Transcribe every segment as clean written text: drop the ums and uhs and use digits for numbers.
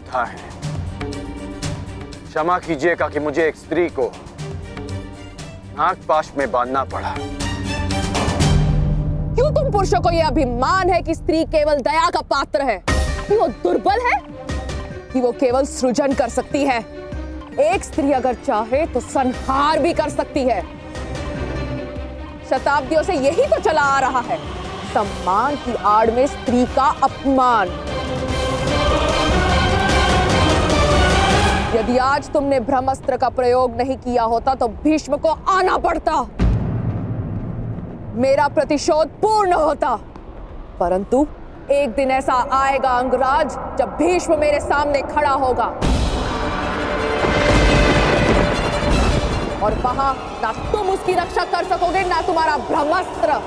प्रथा है। क्षमा कीजिएगा कि मुझे एक स्त्री को नागपाश में बांधना पड़ा। क्यों तुम पुरुषों को यह अभिमान है कि स्त्री केवल दया का पात्र है, कि वो दुर्बल है, कि वो केवल सृजन कर सकती है? एक स्त्री अगर चाहे तो संहार भी कर सकती है। शताब्दियों से यही तो चला आ रहा है, सम्मान की आड़ में स्त्री का अपमान। यदि आज तुमने ब्रह्मास्त्र का प्रयोग नहीं किया होता तो भीष्म को आना पड़ता, मेरा प्रतिशोध पूर्ण होता। परंतु एक दिन ऐसा आएगा अंगराज, जब भीष्म मेरे सामने खड़ा होगा और वहां ना तुम उसकी रक्षा कर सकोगे, ना तुम्हारा ब्रह्मास्त्र।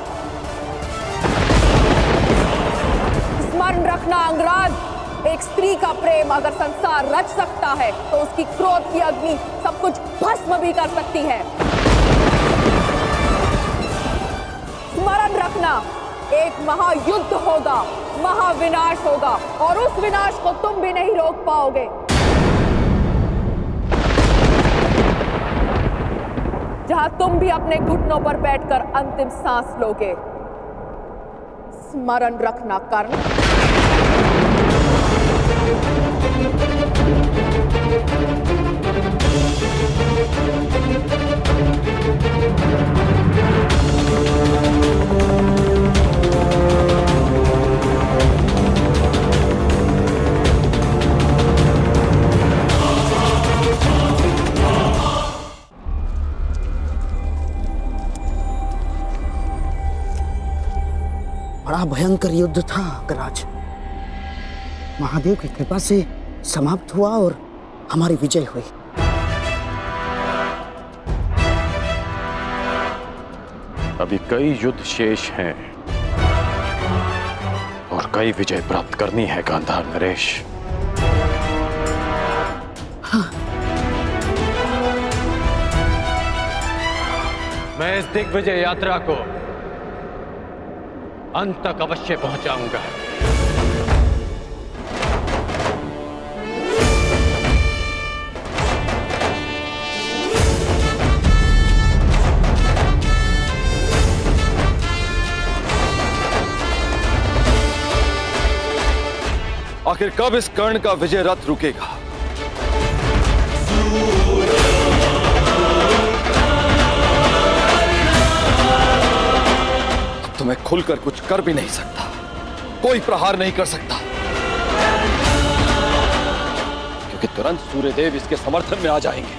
स्मरण रखना अंगराज, एक स्त्री का प्रेम अगर संसार रच सकता है तो उसकी क्रोध की अग्नि सब कुछ भस्म भी कर सकती है। स्मरण रखना, एक महायुद्ध होगा, महाविनाश होगा, और उस विनाश को तुम भी नहीं रोक पाओगे। जहां तुम भी अपने घुटनों पर बैठकर अंतिम सांस लोगे। स्मरण रखना कर्ण। बड़ा भयंकर युद्ध था अंगराज। महादेव की कृपा से समाप्त हुआ और हमारी विजय हुई। अभी कई युद्ध शेष हैं और कई विजय प्राप्त करनी है गांधार नरेश। हाँ। मैं इस दिग्विजय यात्रा को अंत तक अवश्य पहुंचाऊंगा। आखिर कब इस कर्ण का विजय रथ रुकेगा? अब तो मैं खुलकर कुछ कर भी नहीं सकता, कोई प्रहार नहीं कर सकता, क्योंकि तुरंत सूर्यदेव इसके समर्थन में आ जाएंगे।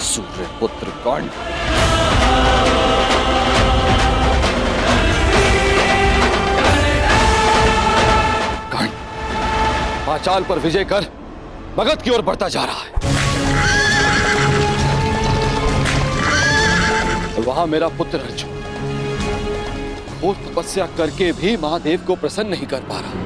सूर्य पुत्र कर्ण, पांचाल पर विजय कर मगध की ओर बढ़ता जा रहा है। वहां मेरा पुत्र अर्जुन घोर तपस्या करके भी महादेव को प्रसन्न नहीं कर पा रहा।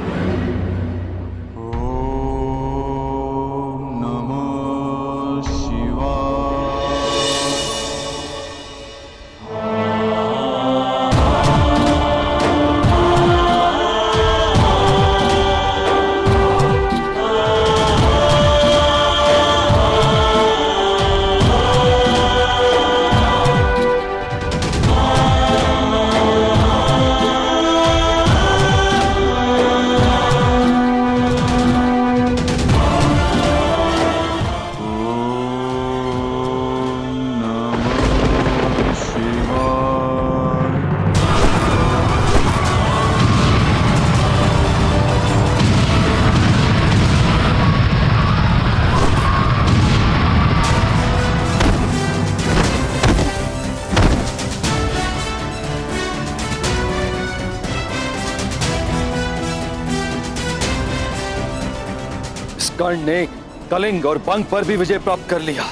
कर्ण ने कलिंग और बंग पर भी विजय प्राप्त कर लिया।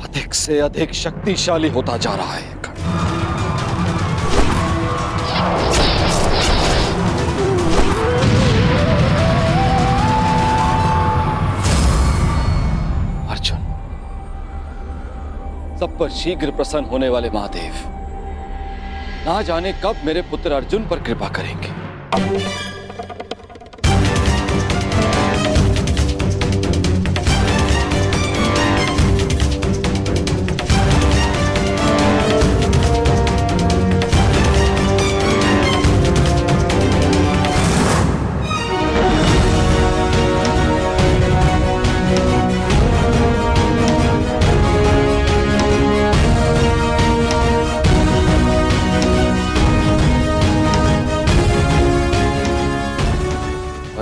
अधिक से अधिक शक्तिशाली होता जा रहा है कर्ण। अर्जुन, सब पर शीघ्र प्रसन्न होने वाले महादेव ना जाने कब मेरे पुत्र अर्जुन पर कृपा करेंगे।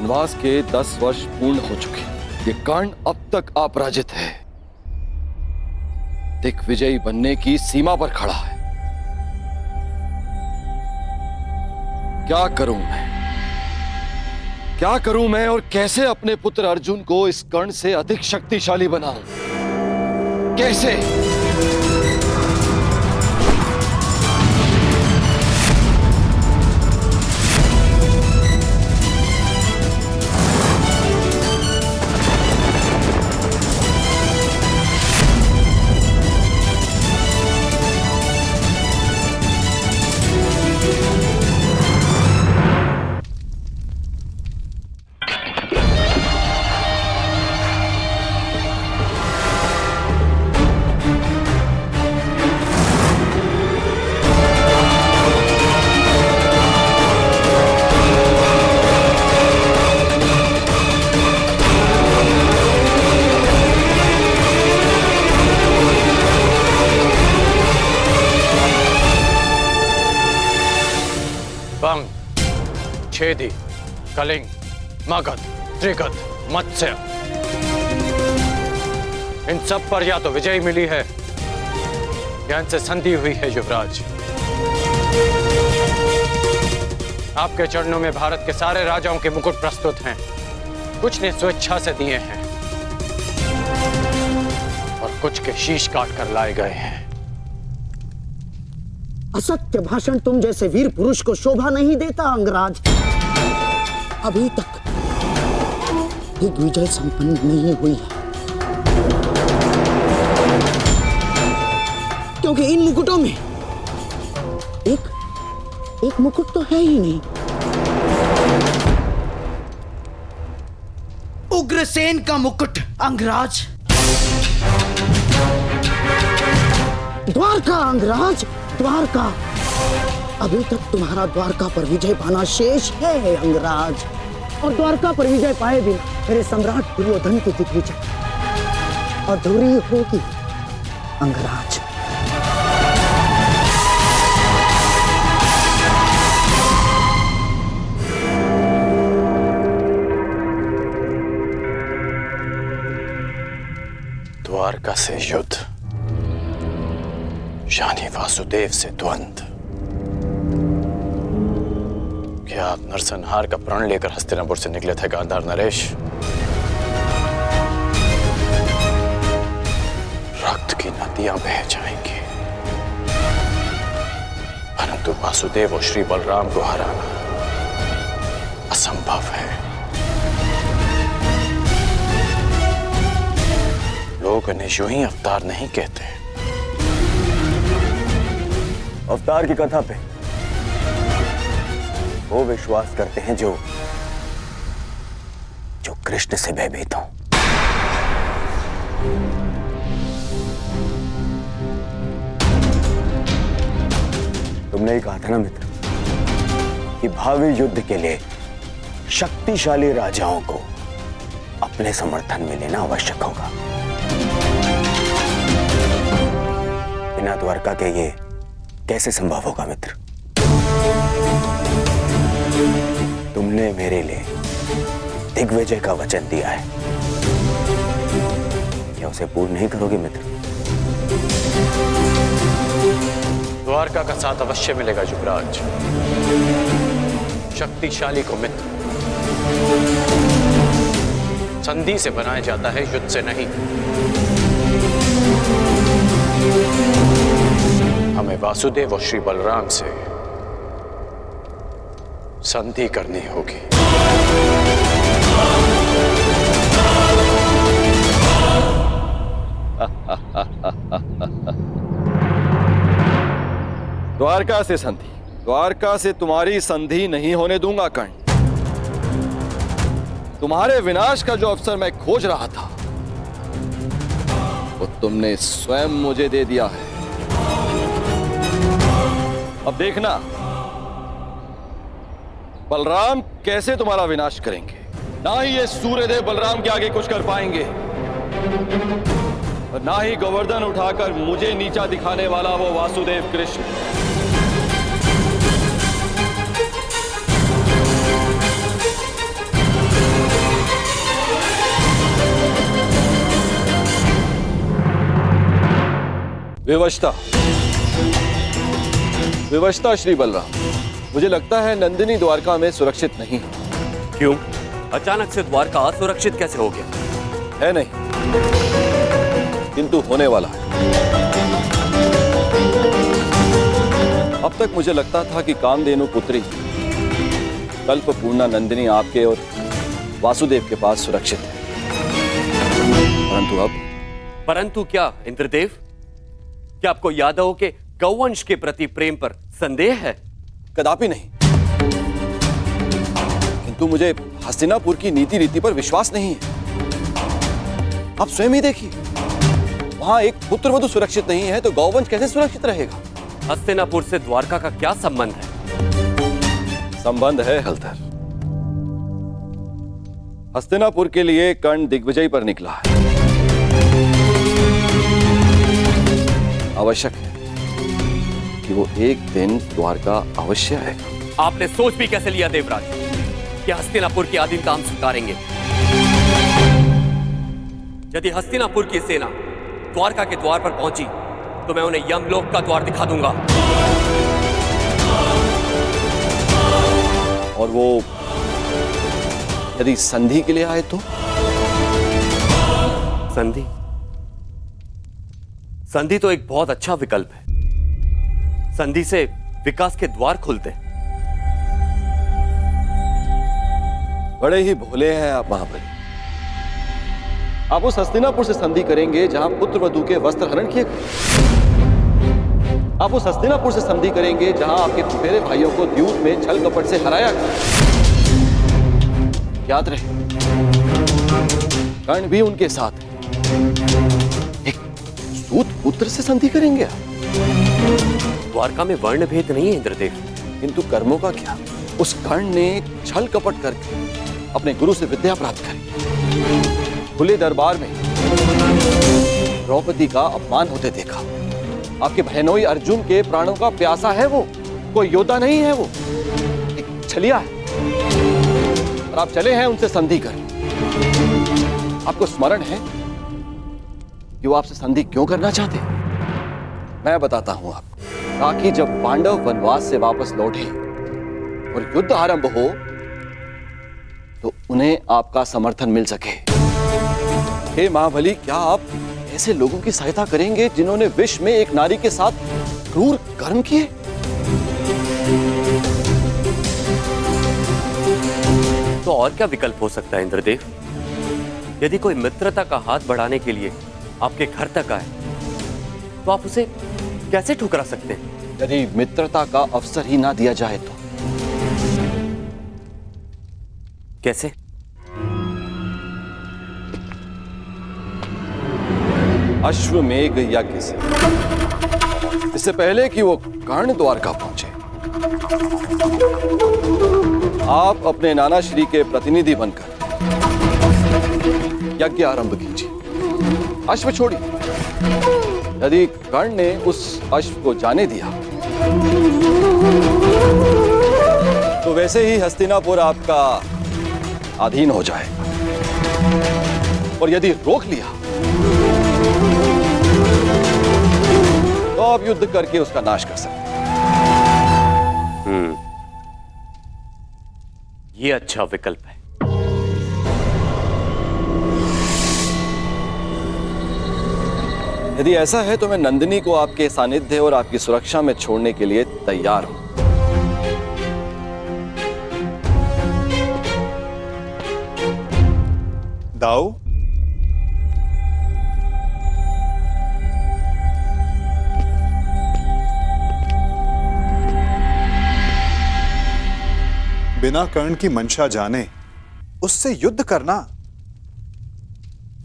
वनवास के 10 वर्ष पूर्ण हो चुके। ये कर्ण अब तक अपराजित है, दिग्विजयी बनने की सीमा पर खड़ा है। क्या करूं मैं और कैसे अपने पुत्र अर्जुन को इस कर्ण से अधिक शक्तिशाली बनाऊं? कैसे? बंग, छेदी, कलिंग, मगध, त्रिगत, मत्स्य, इन सब पर या तो विजय मिली है या इनसे संधि हुई है। युवराज, आपके चरणों में भारत के सारे राजाओं के मुकुट प्रस्तुत हैं। कुछ ने स्वेच्छा से दिए हैं और कुछ के शीश काट कर लाए गए हैं। असत्य भाषण तुम जैसे वीर पुरुष को शोभा नहीं देता अंगराज। अभी तक दिग्विजय संपन्न नहीं हुई है, क्योंकि इन मुकुटों में एक मुकुट तो है ही नहीं। उग्रसेन का मुकुट अंगराज। द्वारका अंगराज, द्वारका। अभी तक तुम्हारा द्वारका पर विजय पाना शेष है अंगराज, और द्वारका पर विजय पाए बिना मेरे सम्राट दुर्योधन की दिग्विजय अधूरी होगी अंगराज। द्वारका से युद्ध यानी वासुदेव से द्वंद्व। क्या आप नरसंहार का प्रण लेकर हस्तिनापुर से निकले थे गांधार नरेश? रक्त की नदियां बह जाएंगी, परंतु वासुदेव और श्री बलराम को हराना असंभव है। लोग उन्हें यूं ही अवतार नहीं कहते। अवतार की कथा पे वो विश्वास करते हैं जो कृष्ण से भयभीत हो। तुमने ही कहा था ना मित्र कि भावी युद्ध के लिए शक्तिशाली राजाओं को अपने समर्थन में लेना आवश्यक होगा। बिना द्वारका के ये कैसे संभव होगा मित्र? तुमने मेरे लिए दिग्विजय का वचन दिया है, क्या उसे पूर्ण नहीं करोगे मित्र? द्वारका का साथ अवश्य मिलेगा युवराज। शक्तिशाली को मित्र संधि से बनाया जाता है, युद्ध से नहीं। हमें वासुदेव और श्री बलराम से संधि करनी होगी। द्वारका से संधि? द्वारका से तुम्हारी संधि नहीं होने दूंगा कर्ण। तुम्हारे विनाश का जो अवसर मैं खोज रहा था वो तुमने स्वयं मुझे दे दिया है। अब देखना बलराम कैसे तुम्हारा विनाश करेंगे। ना ही ये सूर्यदेव बलराम के आगे कुछ कर पाएंगे और ना ही गोवर्धन उठाकर मुझे नीचा दिखाने वाला वो वासुदेव कृष्ण। विवशता, विवशता श्री बलराम। मुझे लगता है नंदिनी द्वारका में सुरक्षित नहीं है। क्यों? अचानक से द्वारका असुरक्षित कैसे हो गया? है नहीं, किंतु होने वाला है। अब तक मुझे लगता था कि कामधेनु पुत्री कल्पपूर्णा नंदिनी आपके और वासुदेव के पास सुरक्षित है, परंतु अब। परंतु क्या इंद्रदेव? क्या आपको यादवों के गौवंश के प्रति प्रेम पर संदेह है? कदापि नहीं, किंतु मुझे हस्तिनापुर की नीति रीति पर विश्वास नहीं है। आप स्वयं ही देखिए, वहां एक पुत्रवधू सुरक्षित नहीं है तो गौवंश कैसे सुरक्षित रहेगा? हस्तिनापुर से द्वारका का क्या संबंध है? संबंध है हलधर। हस्तिनापुर के लिए कर्ण दिग्विजय पर निकला है। आवश्यक है कि वो एक दिन द्वारका अवश्य आएगा। आपने सोच भी कैसे लिया देवराज कि हस्तिनापुर की अधीनता हम स्वीकारेंगे? यदि हस्तिनापुर की सेना द्वारका के द्वार पर पहुंची तो मैं उन्हें यमलोक का द्वार दिखा दूंगा। और वो यदि संधि के लिए आए तो? संधि? संधि तो एक बहुत अच्छा विकल्प है। संधि से विकास के द्वार खुलते हैं। बड़े ही भोले हैं आप महाबली। आप उस हस्तिनापुर से संधि करेंगे जहां पुत्रवधू के वस्त्र हरण किए गए। आप उस हस्तिनापुर से संधि करेंगे जहां आपके फुफेरे भाइयों को द्यूत में छल कपट से हराया गया। याद रहे, कर्ण भी उनके साथ है। एक सूत पुत्र से संधि करेंगे आप? द्वारका में वर्ण भेद नहीं है इंद्रदेव। किंतु कर्मों का क्या? उस कर्ण ने छल कपट करके अपने गुरु से विद्या प्राप्त करी। खुले दरबार में द्रौपदी का अपमान होते देखा। आपके बहनोई अर्जुन के प्राणों का प्यासा है वो, कोई योद्धा नहीं है वो, एक छलिया है। और आप चले हैं उनसे संधि कर। आपको स्मरण है कि वो आपसे संधि क्यों करना चाहते हैं? मैं बताता हूं आपको, ताकि जब पांडव वनवास से वापस लौटे और युद्ध आरंभ हो तो उन्हें आपका समर्थन मिल सके। हे महाबली, क्या आप ऐसे लोगों की सहायता करेंगे जिन्होंने विश्व में एक नारी के साथ क्रूर कर्म किए? तो और क्या विकल्प हो सकता है इंद्रदेव? यदि कोई मित्रता का हाथ बढ़ाने के लिए आपके घर तक आए तो आप उसे कैसे ठुकरा सकते हैं? यदि मित्रता का अवसर ही ना दिया जाए तो? कैसे? अश्वमेघ यज्ञ से, इससे पहले कि वो कर्ण द्वारका पहुंचे, आप अपने नाना श्री के प्रतिनिधि बनकर यज्ञ आरंभ कीजिए। अश्व छोड़िए। यदि कर्ण ने उस अश्व को जाने दिया तो वैसे ही हस्तिनापुर आपका अधीन हो जाएगा, और यदि रोक लिया तो आप युद्ध करके उसका नाश कर सकते हैं। ये अच्छा विकल्प है। यदि ऐसा है तो मैं नंदिनी को आपके सानिध्य और आपकी सुरक्षा में छोड़ने के लिए तैयार हूं। दाऊ, बिना कर्ण की मंशा जाने उससे युद्ध करना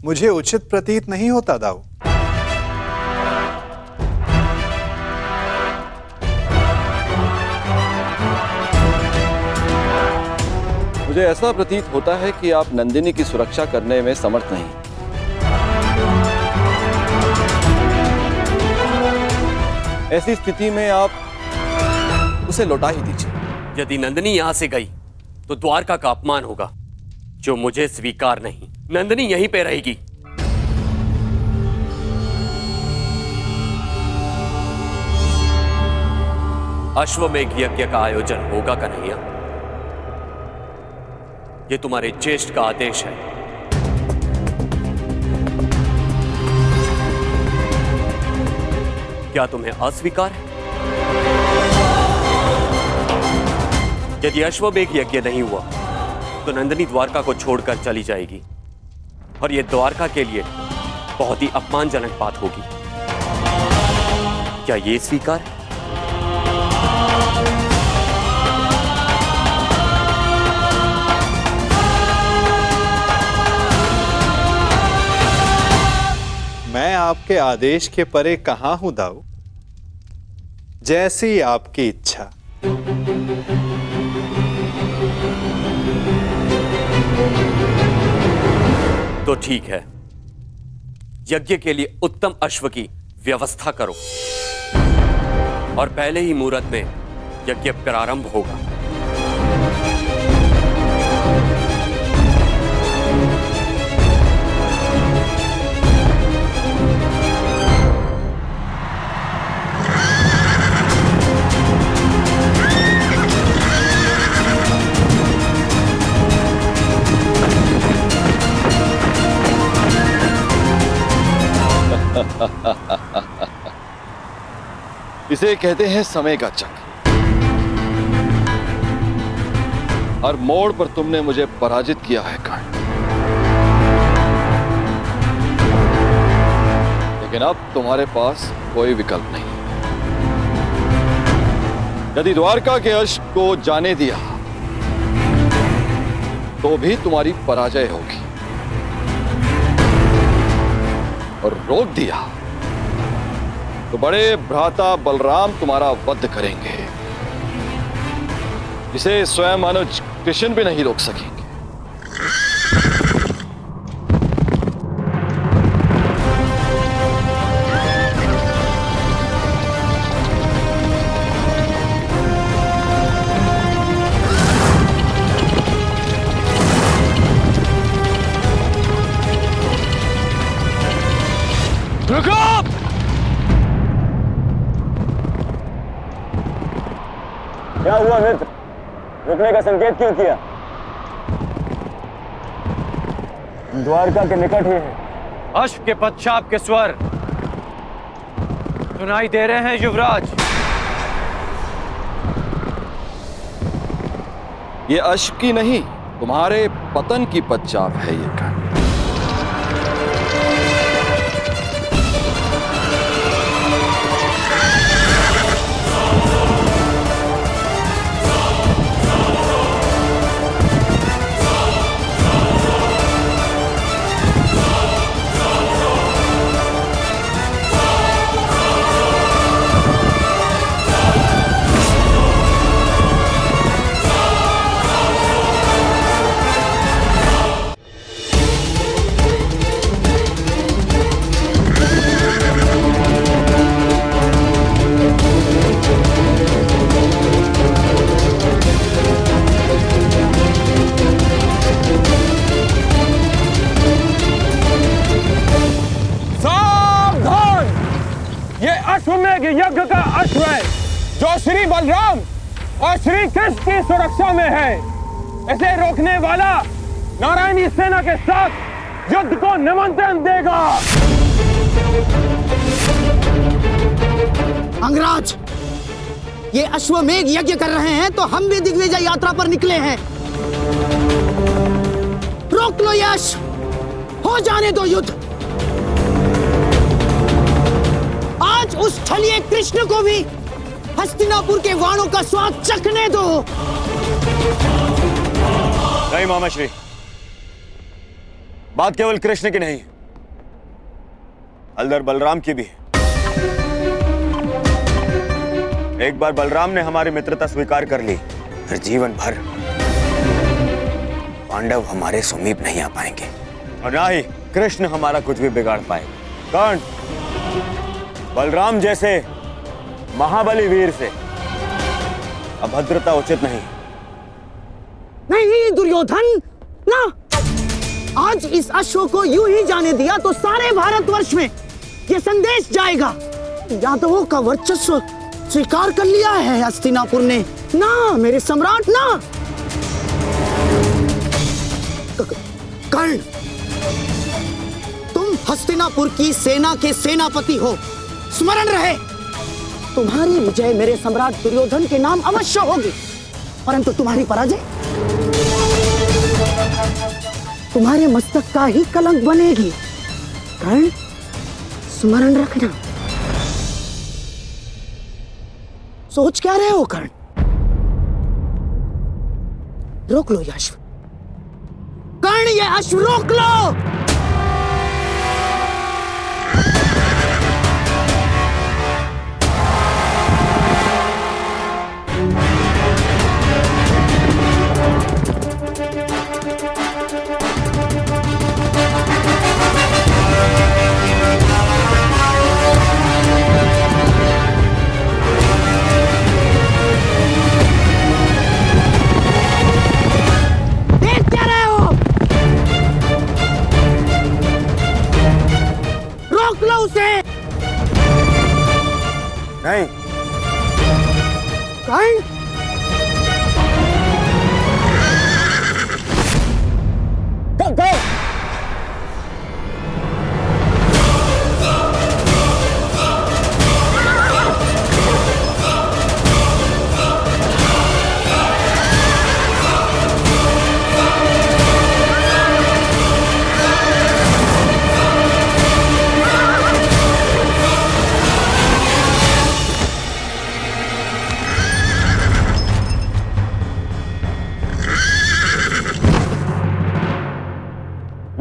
मुझे उचित प्रतीत नहीं होता दाऊ। मुझे ऐसा प्रतीत होता है कि आप नंदिनी की सुरक्षा करने में समर्थ नहीं। ऐसी स्थिति में आप उसे लौटा ही दीजिए। यदि नंदिनी यहां से गई तो द्वारका का अपमान होगा, जो मुझे स्वीकार नहीं। नंदिनी यहीं पे रहेगी। अश्वमेघ यज्ञ का आयोजन होगा कन्हैया? ये तुम्हारे ज्येष्ठ का आदेश है। क्या तुम्हें अस्वीकार है? यदि अश्वमेघ यज्ञ नहीं हुआ तो नंदिनी द्वारका को छोड़कर चली जाएगी और यह द्वारका के लिए बहुत ही अपमानजनक बात होगी। क्या यह स्वीकार है? मैं आपके आदेश के परे कहां हूं दाऊ। जैसी आपकी इच्छा। तो ठीक है, यज्ञ के लिए उत्तम अश्व की व्यवस्था करो और पहले ही मुहूर्त में यज्ञ प्रारंभ होगा। इसे कहते हैं समय का चक्र। हर मोड़ पर तुमने मुझे पराजित किया है कर्ण, लेकिन अब तुम्हारे पास कोई विकल्प नहीं। यदि द्वारका के अश्व को जाने दिया तो भी तुम्हारी पराजय होगी, और रोक दिया तो बड़े भ्राता बलराम तुम्हारा वध करेंगे, इसे स्वयं अनुज कृष्ण भी नहीं रोक सकेंगे। क्या हुआ मित्र? रुकने का संकेत क्यों किया? द्वारका के निकट ही है। अश्व के पश्चात के स्वर सुनाई दे रहे हैं युवराज। ये अश्व की नहीं, तुम्हारे पतन की पश्चात है ये कर्ण। अश्वमेघ यज्ञ का अश्व है जो श्री बलराम और श्री कृष्ण की सुरक्षा में है। इसे रोकने वाला नारायणी सेना के साथ युद्ध को निमंत्रण देगा। अंगराज, ये अश्वमेघ यज्ञ कर रहे हैं तो हम भी दिग्विजय यात्रा पर निकले हैं। रोक लो यश, हो जाने दो युद्ध। आज उस छलिए कृष्ण को भी हस्तिनापुर के वाणों का स्वाद चखने दो। नहीं मामाश्री, बात केवल कृष्ण की नहीं, हलधर बलराम की भी है। एक बार बलराम ने हमारी मित्रता स्वीकार कर ली, फिर जीवन भर पांडव हमारे समीप नहीं आ पाएंगे और ना ही कृष्ण हमारा कुछ भी बिगाड़ पाएगा। कर्ण, बलराम जैसे महाबली वीर से अभद्रता उचित नहीं। नहीं दुर्योधन, ना। आज इस अश्व को यूं ही जाने दिया तो सारे भारतवर्ष में यह संदेश जाएगा, यादवों का वर्चस्व स्वीकार कर लिया है हस्तिनापुर ने। ना मेरे सम्राट ना। कर्ण, तुम हस्तिनापुर की सेना के सेनापति हो, स्मरण रहे। तुम्हारी विजय मेरे सम्राट दुर्योधन के नाम अवश्य होगी, परंतु तुम्हारी पराजय तुम्हारे मस्तक का ही कलंक बनेगी। कर्ण, स्मरण रखना। सोच क्या रहे हो कर्ण? रोक लो ये अश्व। कर्ण, ये अश्व रोक लो। नहीं। कर्ण,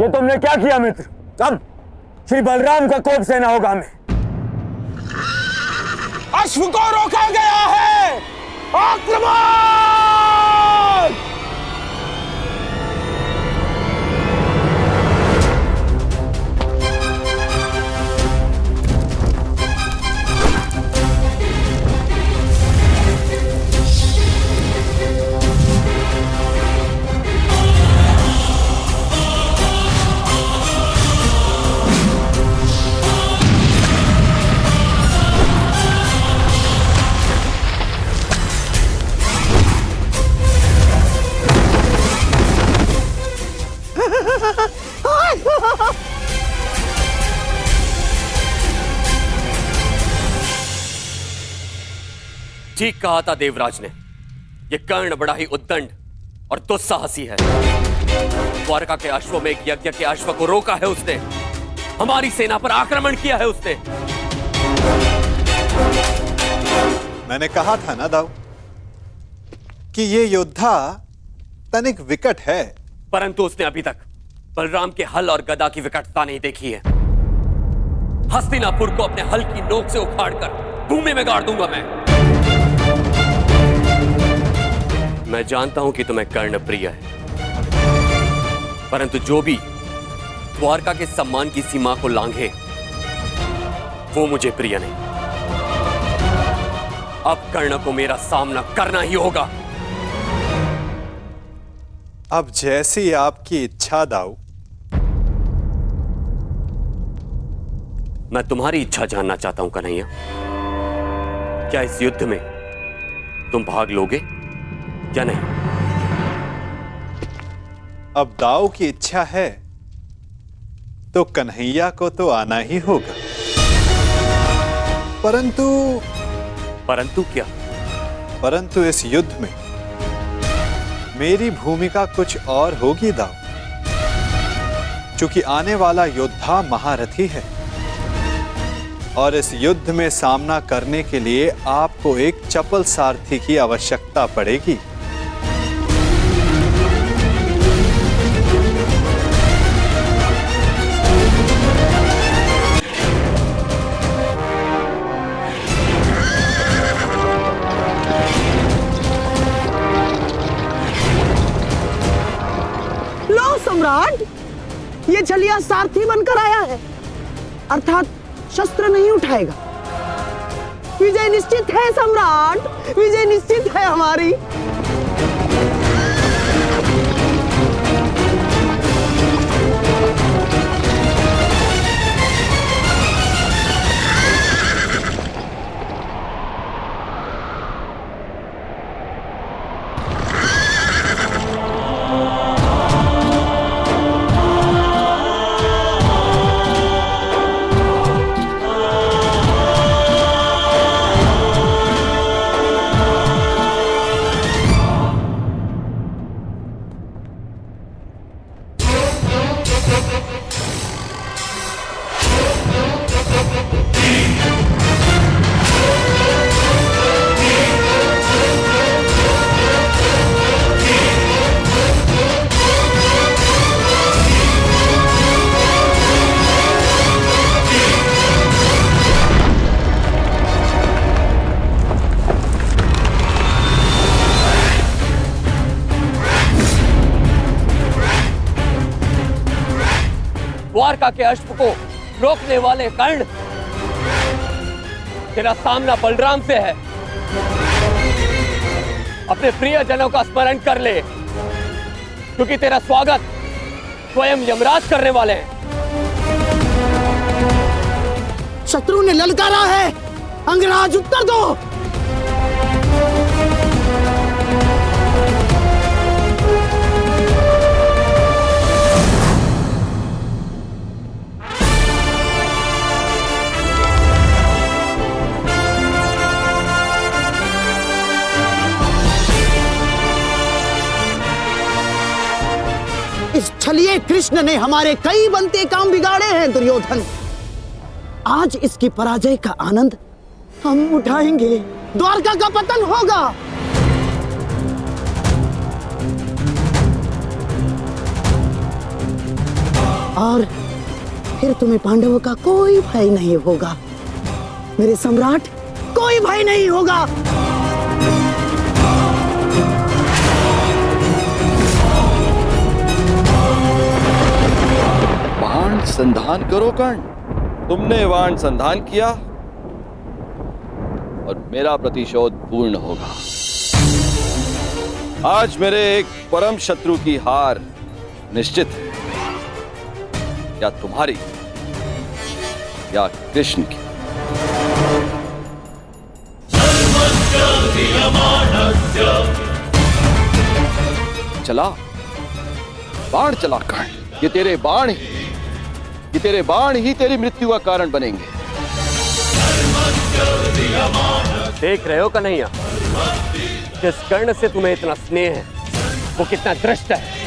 ये तुमने क्या किया मित्र? अब श्री बलराम का कोप सेना होगा हमें। अश्व को रोका गया है। आक्रमण! ठीक कहा था देवराज ने। यह कर्ण बड़ा ही उद्दंड और दुस्साहसी है। द्वारका के अश्वों में एक यज्ञ के अश्व को रोका है उसने। हमारी सेना पर आक्रमण किया है उसने। मैंने कहा था ना दाऊ कि ये योद्धा तनिक विकट है, परंतु उसने अभी तक बलराम के हल और गदा की विकटता नहीं देखी है। हस्तिनापुर को अपने हल की नोक से उखाड़कर भूमि में गाड़ दूंगा मैं जानता हूं कि तुम्हें कर्ण प्रिय है, परंतु जो भी द्वारका के सम्मान की सीमा को लांघे वो मुझे प्रिय नहीं। अब कर्ण को मेरा सामना करना ही होगा। अब जैसी आपकी इच्छा दाऊ। मैं तुम्हारी इच्छा जानना चाहता हूं कन्हैया। क्या इस युद्ध में तुम भाग लोगे या नहीं? अब दाऊ की इच्छा है तो कन्हैया को तो आना ही होगा, परंतु क्या? परंतु इस युद्ध में मेरी भूमिका कुछ और होगी दाऊ, क्योंकि आने वाला योद्धा महारथी है और इस युद्ध में सामना करने के लिए आपको एक चपल सारथी की आवश्यकता पड़ेगी। लो सम्राट, ये छलिया सारथी बनकर आया है, अर्थात शस्त्र नहीं उठाएगा। विजय निश्चित है सम्राट, विजय निश्चित है हमारी। द्वारका के अश्व को रोकने वाले कर्ण, तेरा सामना बलराम से है। अपने प्रियजनों का स्मरण कर ले, क्योंकि तेरा स्वागत स्वयं यमराज करने वाले हैं। शत्रु ने ललकारा है, अंगराज उत्तर दो। इस छलिए कृष्ण ने हमारे कई बनते काम बिगाड़े हैं दुर्योधन। आज इसकी पराजय का आनंद हम उठाएंगे, द्वारका का पतन होगा। और फिर तुम्हें पांडवों का कोई भय नहीं होगा, मेरे सम्राट, कोई भय नहीं होगा। बाण संधान करो कर्ण, तुमने बाण संधान किया और मेरा प्रतिशोध पूर्ण होगा। आज मेरे एक परम शत्रु की हार निश्चित है, या तुम्हारी या कृष्ण की। चला बाण चला कर्ण, ये तेरे बाण ही तेरी मृत्यु का कारण बनेंगे। देख रहे हो कन्हैया, जिस कर्ण से तुम्हें इतना स्नेह है वो कितना दृष्ट है।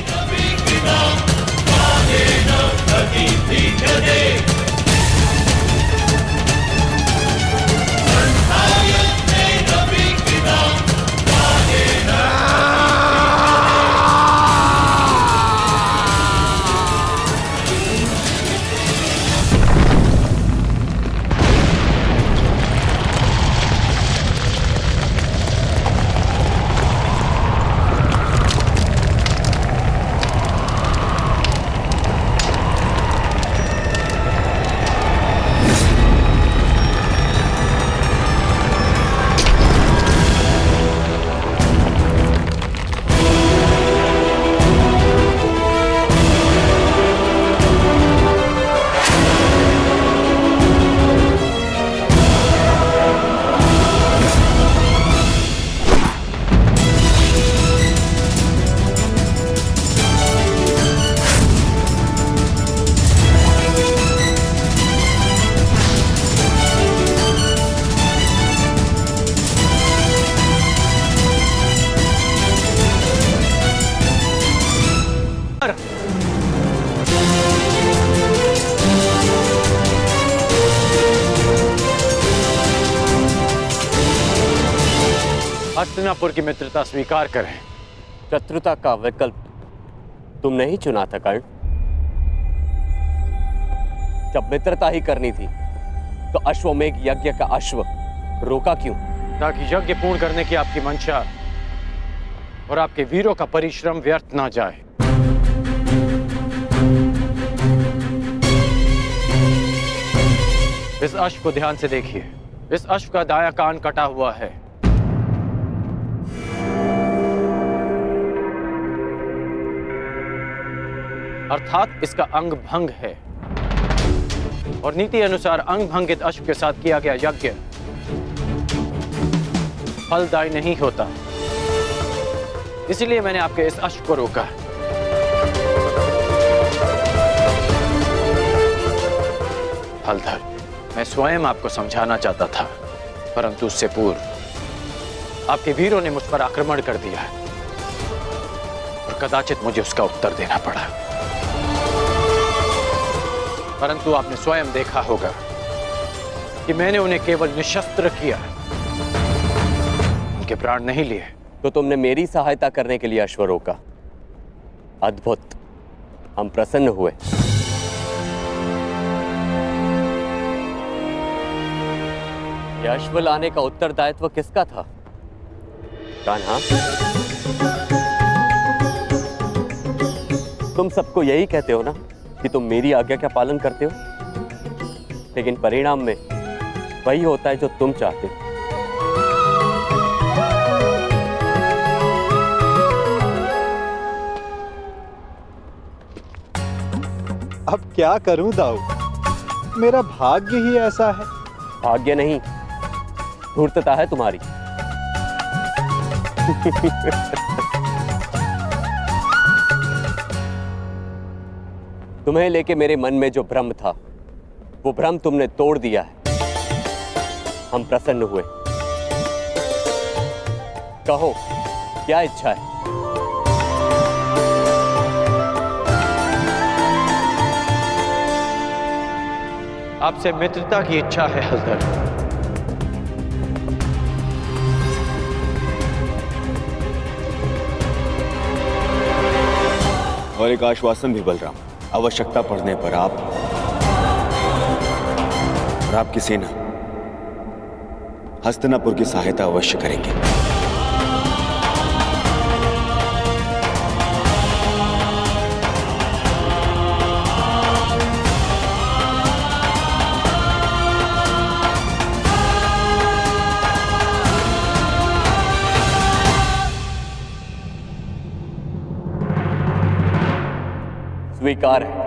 हस्तिनापुर की मित्रता स्वीकार करें। शत्रुता का विकल्प तुमने ही चुना था कर्ण। जब मित्रता ही करनी थी तो अश्वमेघ यज्ञ का अश्व रोका क्यों? ताकि यज्ञ पूर्ण करने की आपकी मंशा और आपके वीरों का परिश्रम व्यर्थ ना जाए। इस अश्व को ध्यान से देखिए। इस अश्व का दायां कान कटा हुआ है। अर्थात इसका अंग भंग है और नीति अनुसार अंग भंगित अश्व के साथ किया गया यज्ञ फलदायी नहीं होता। इसलिए मैंने आपके इस अश्व को रोका। हलधर, मैं स्वयं आपको समझाना चाहता था, परंतु उससे पूर्व आपके वीरों ने मुझ पर आक्रमण कर दिया और कदाचित मुझे उसका उत्तर देना पड़ा। परंतु आपने स्वयं देखा होगा कि मैंने उन्हें केवल निशस्त्र किया, उनके प्राण नहीं लिए। तो तुमने मेरी सहायता करने के लिए अश्व रोका। अद्भुत, हम प्रसन्न हुए। यह अश्व लाने का उत्तरदायित्व किसका था? कान्हा, तुम सबको यही कहते हो ना कि तुम मेरी आज्ञा का पालन करते हो, लेकिन परिणाम में वही होता है जो तुम चाहते हो। अब क्या करूं दाऊ, मेरा भाग्य ही ऐसा है। भाग्य नहीं, धूर्तता है तुम्हारी। तुम्हें लेके मेरे मन में जो भ्रम था, वो भ्रम तुमने तोड़ दिया है। हम प्रसन्न हुए। कहो, क्या इच्छा है? आपसे मित्रता की इच्छा है हलधर। और एक आश्वासन भी बलराम, आवश्यकता पड़ने पर आप और आपकी सेना हस्तिनापुर की सहायता अवश्य करेंगे। स्वीकार है।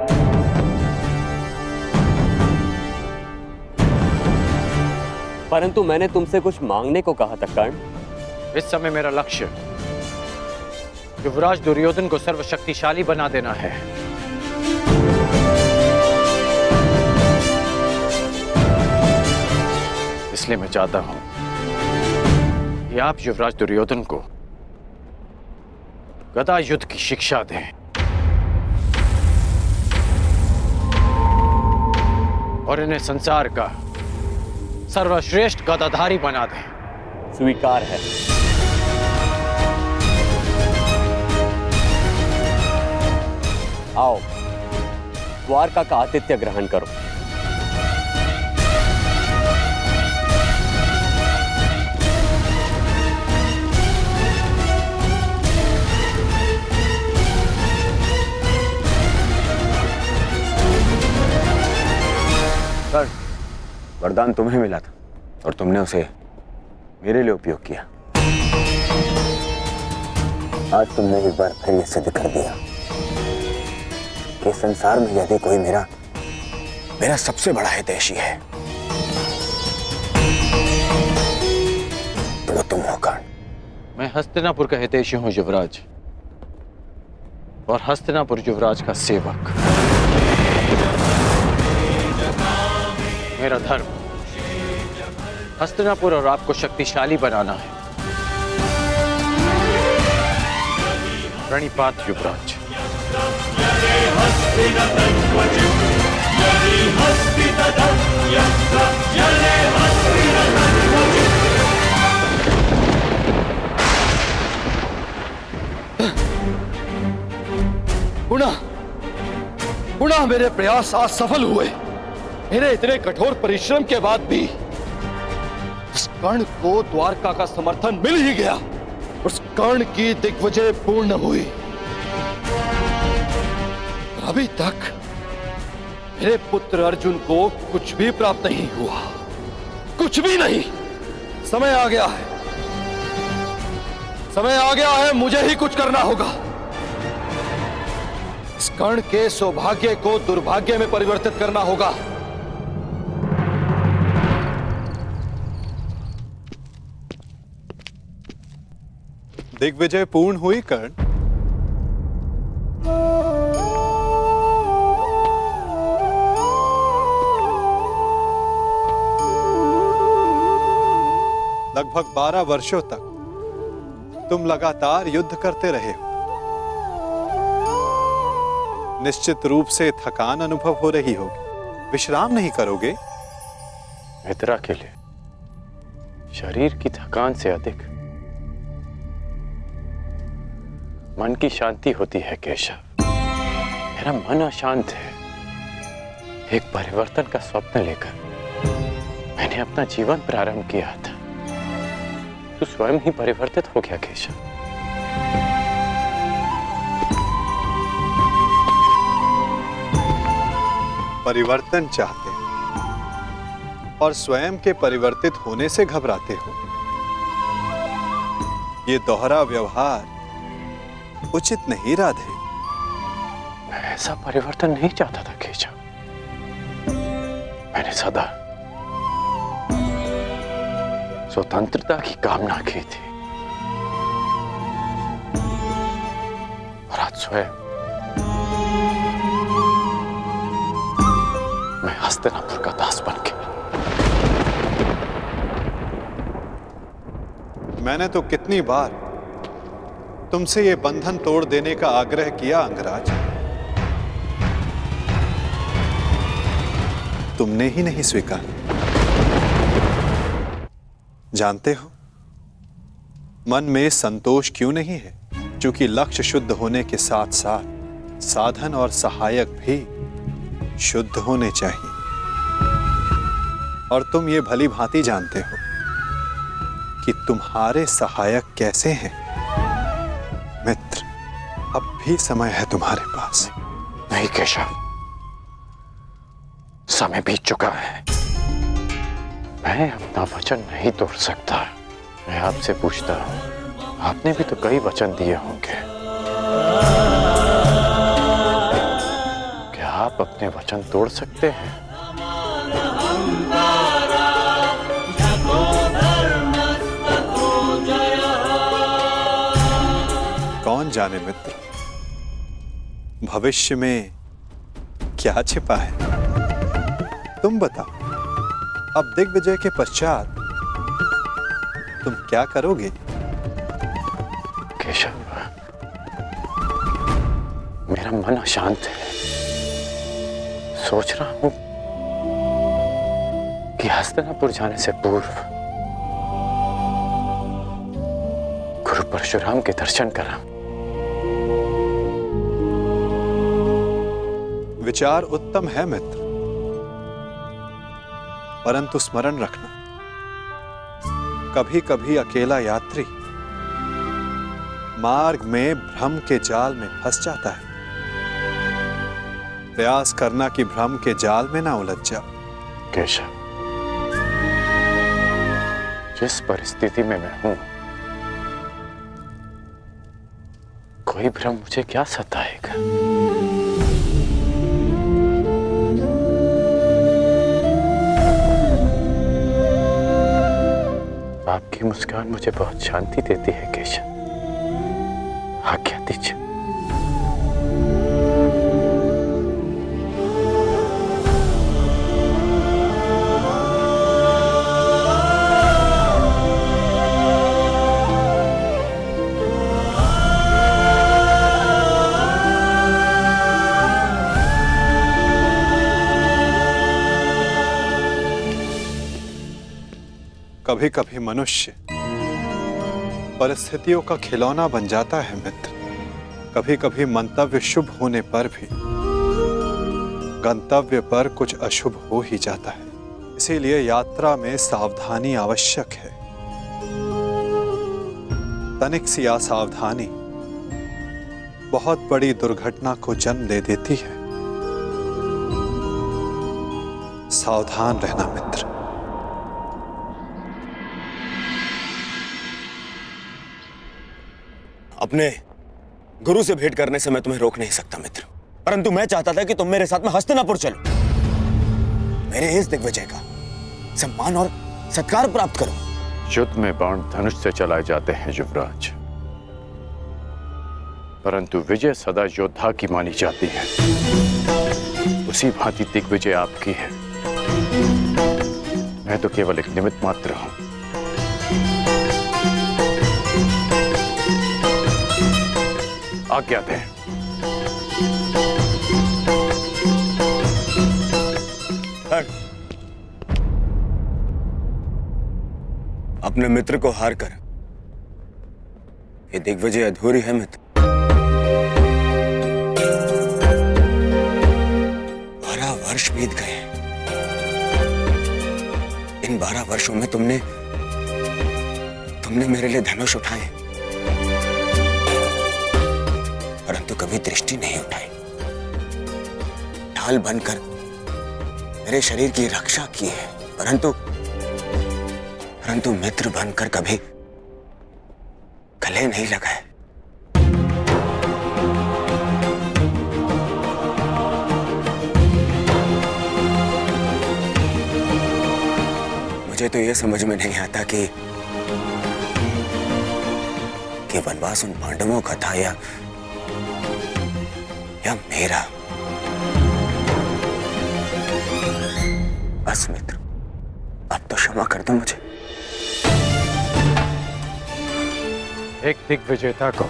परंतु मैंने तुमसे कुछ मांगने को कहा था कर्ण। इस समय मेरा लक्ष्य युवराज दुर्योधन को सर्वशक्तिशाली बना देना है। इसलिए मैं चाहता हूं कि आप युवराज दुर्योधन को गदा युद्ध की शिक्षा दें और इन्हें संसार का सर्वश्रेष्ठ गदाधारी बना दें। स्वीकार है। आओ, द्वारका का आतिथ्य ग्रहण करो। वरदान तुम्हें मिला था और तुमने उसे मेरे लिए उपयोग किया। आज तुमने एक बार फिर यह सिद्ध कर दिया कि संसार में यदि कोई मेरा सबसे बड़ा हितैषी है तो वो तुम हो कर्ण। मैं हस्तिनापुर का हितैषी हूं युवराज, और हस्तिनापुर युवराज का सेवक। मेरा धर्म हस्तिनापुर और आपको शक्तिशाली बनाना है। प्रणिपात युवराज। गुणा मेरे प्रयास आज सफल हुए। मेरे इतने कठोर परिश्रम के बाद भी उस कर्ण को द्वारका का समर्थन मिल ही गया। उस कर्ण की दिग्विजय पूर्ण हुई। अभी तक मेरे पुत्र अर्जुन को कुछ भी प्राप्त नहीं हुआ, कुछ भी नहीं। समय आ गया है, समय आ गया है, मुझे ही कुछ करना होगा। इस कर्ण के सौभाग्य को दुर्भाग्य में परिवर्तित करना होगा। दिग्विजय पूर्ण हुई कर्ण। लगभग 12 वर्षों तक तुम लगातार युद्ध करते रहे हो। निश्चित रूप से थकान अनुभव हो रही होगी। विश्राम नहीं करोगे? मित्रा के लिए शरीर की थकान से अधिक मन की शांति होती है केशव। मेरा मन अशांत है। एक परिवर्तन का स्वप्न लेकर मैंने अपना जीवन प्रारंभ किया था। तू स्वयं ही परिवर्तित हो गया केशव। परिवर्तन चाहते और स्वयं के परिवर्तित होने से घबराते हो। ये दोहरा व्यवहार उचित नहीं राधे। मैं ऐसा परिवर्तन नहीं चाहता था केशव। मैंने सदा स्वतंत्रता की कामना की थी और आज स्वयं मैं हस्तिनापुर का दास बन गया। मैंने तो कितनी बार तुमसे ये बंधन तोड़ देने का आग्रह किया अंगराज, तुमने ही नहीं स्वीकार। जानते हो मन में संतोष क्यों नहीं है? क्योंकि लक्ष्य शुद्ध होने के साथ साथ साधन और सहायक भी शुद्ध होने चाहिए। और तुम ये भली भांति जानते हो कि तुम्हारे सहायक कैसे हैं। मित्र, अब भी समय है तुम्हारे पास। नहीं केशव, समय बीत चुका है। मैं अपना वचन नहीं तोड़ सकता। मैं आपसे पूछता हूं, आपने भी तो कई वचन दिए होंगे। क्या आप अपने वचन तोड़ सकते हैं? कौन जाने मित्र, भविष्य में क्या छिपा है? तुम बताओ, अब दिग्विजय के पश्चात तुम क्या करोगे? केशव, मेरा मन अशांत है। सोच रहा हूं कि हस्तिनापुर जाने से पूर्व गुरु परशुराम के दर्शन करा। विचार उत्तम है मित्र, परंतु स्मरण रखना, कभी कभी अकेला यात्री मार्ग में भ्रम के जाल में फंस जाता है। प्रयास करना कि भ्रम के जाल में ना उलझ जाओ। केशव, जिस परिस्थिति में मैं हूं, कोई भ्रम मुझे क्या सताएगा? आपकी मुस्कान मुझे बहुत शांति देती है केशव। आज्ञा दीजिए। कभी कभी मनुष्य परिस्थितियों का खिलौना बन जाता है मित्र। कभी कभी मंतव्य शुभ होने पर भी गंतव्य पर कुछ अशुभ हो ही जाता है। इसीलिए यात्रा में सावधानी आवश्यक है। तनिक सी असावधानी बहुत बड़ी दुर्घटना को जन्म दे देती है। सावधान रहना मित्र। अपने गुरु से भेंट करने से मैं तुम्हें रोक नहीं सकता मित्र, परंतु मैं चाहता था कि तुम मेरे साथ में हस्तिनापुर चलो, मेरे इस दिग्विजय का सम्मान और सत्कार प्राप्त करो। युद्ध में बाण धनुष से चलाए जाते हैं युवराज, परंतु विजय सदा योद्धा की मानी जाती है। उसी भांति दिग्विजय आपकी है। मैं तो केवल एक निमित्त मात्र हूं। आज्ञा दें। अपने मित्र को हार कर ये दिग्विजय अधूरी है मित्र। 12 वर्ष बीत गए। इन 12 वर्षों में तुमने मेरे लिए धनुष उठाए, परंतु कभी दृष्टि नहीं उठाई। ढाल बनकर मेरे शरीर की रक्षा की है, परंतु मित्र बनकर कभी गले नहीं लगाए। मुझे तो यह समझ में नहीं आता कि वनवास उन पांडवों का था या मेरा। बस मित्र, अब तो क्षमा कर दो मुझे। एक दिग्विजेता को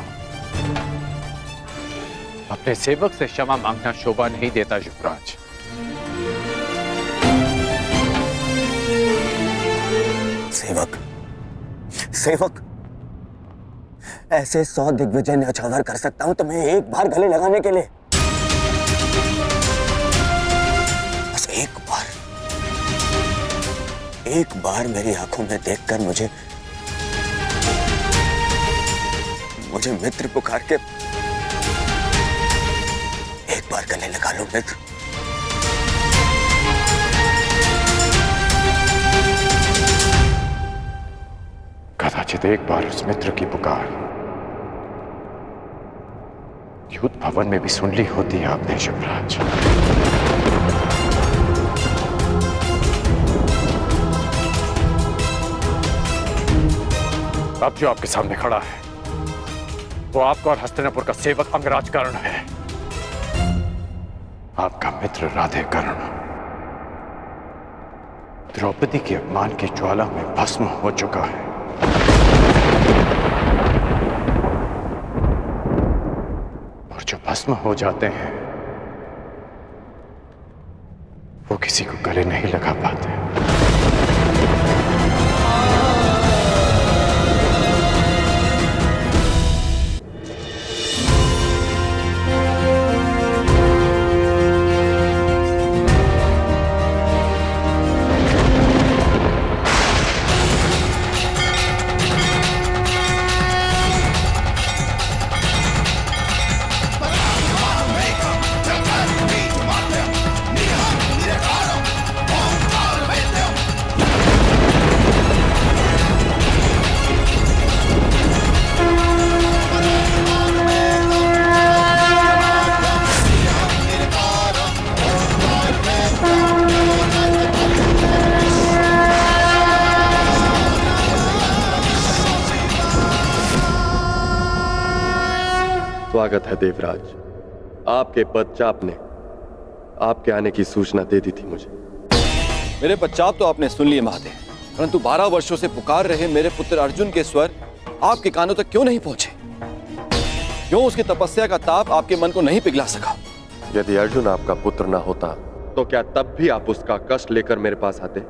अपने सेवक से क्षमा मांगना शोभा नहीं देता युवराज। सेवक ऐसे 100 दिग्विजय न्यौछावर कर सकता हूं तुम्हें एक बार गले लगाने के लिए। बस एक बार मेरी आंखों में देखकर मुझे मित्र पुकार के एक बार गले लगा लो मित्र। कदाचित एक बार उस मित्र की पुकार युद्ध भवन में भी सुन ली होती है आपने युवराज। अब जो आपके सामने खड़ा है वो आपका और हस्तिनापुर का सेवक अंगराज कर्ण है, आपका मित्र राधे कर्ण द्रौपदी के अपमान की ज्वाला में भस्म हो चुका है। और जो भस्म हो जाते हैं वो किसी को गले नहीं लगा पाते। स्वागत है देवराज। आपके पदचाप ने आपके आने की सूचना दे दी थी मुझे। मेरे पदचाप तो आपने सुन लिए महादेव, परंतु 12 वर्षों से पुकार रहे मेरे पुत्र अर्जुन के स्वर आपके कानों तक क्यों नहीं पहुंचे? क्यों उसकी तपस्या का ताप आपके मन को नहीं पिघला सका? यदि अर्जुन आपका पुत्र ना होता तो क्या तब भी आप उसका कष्ट लेकर मेरे पास आते?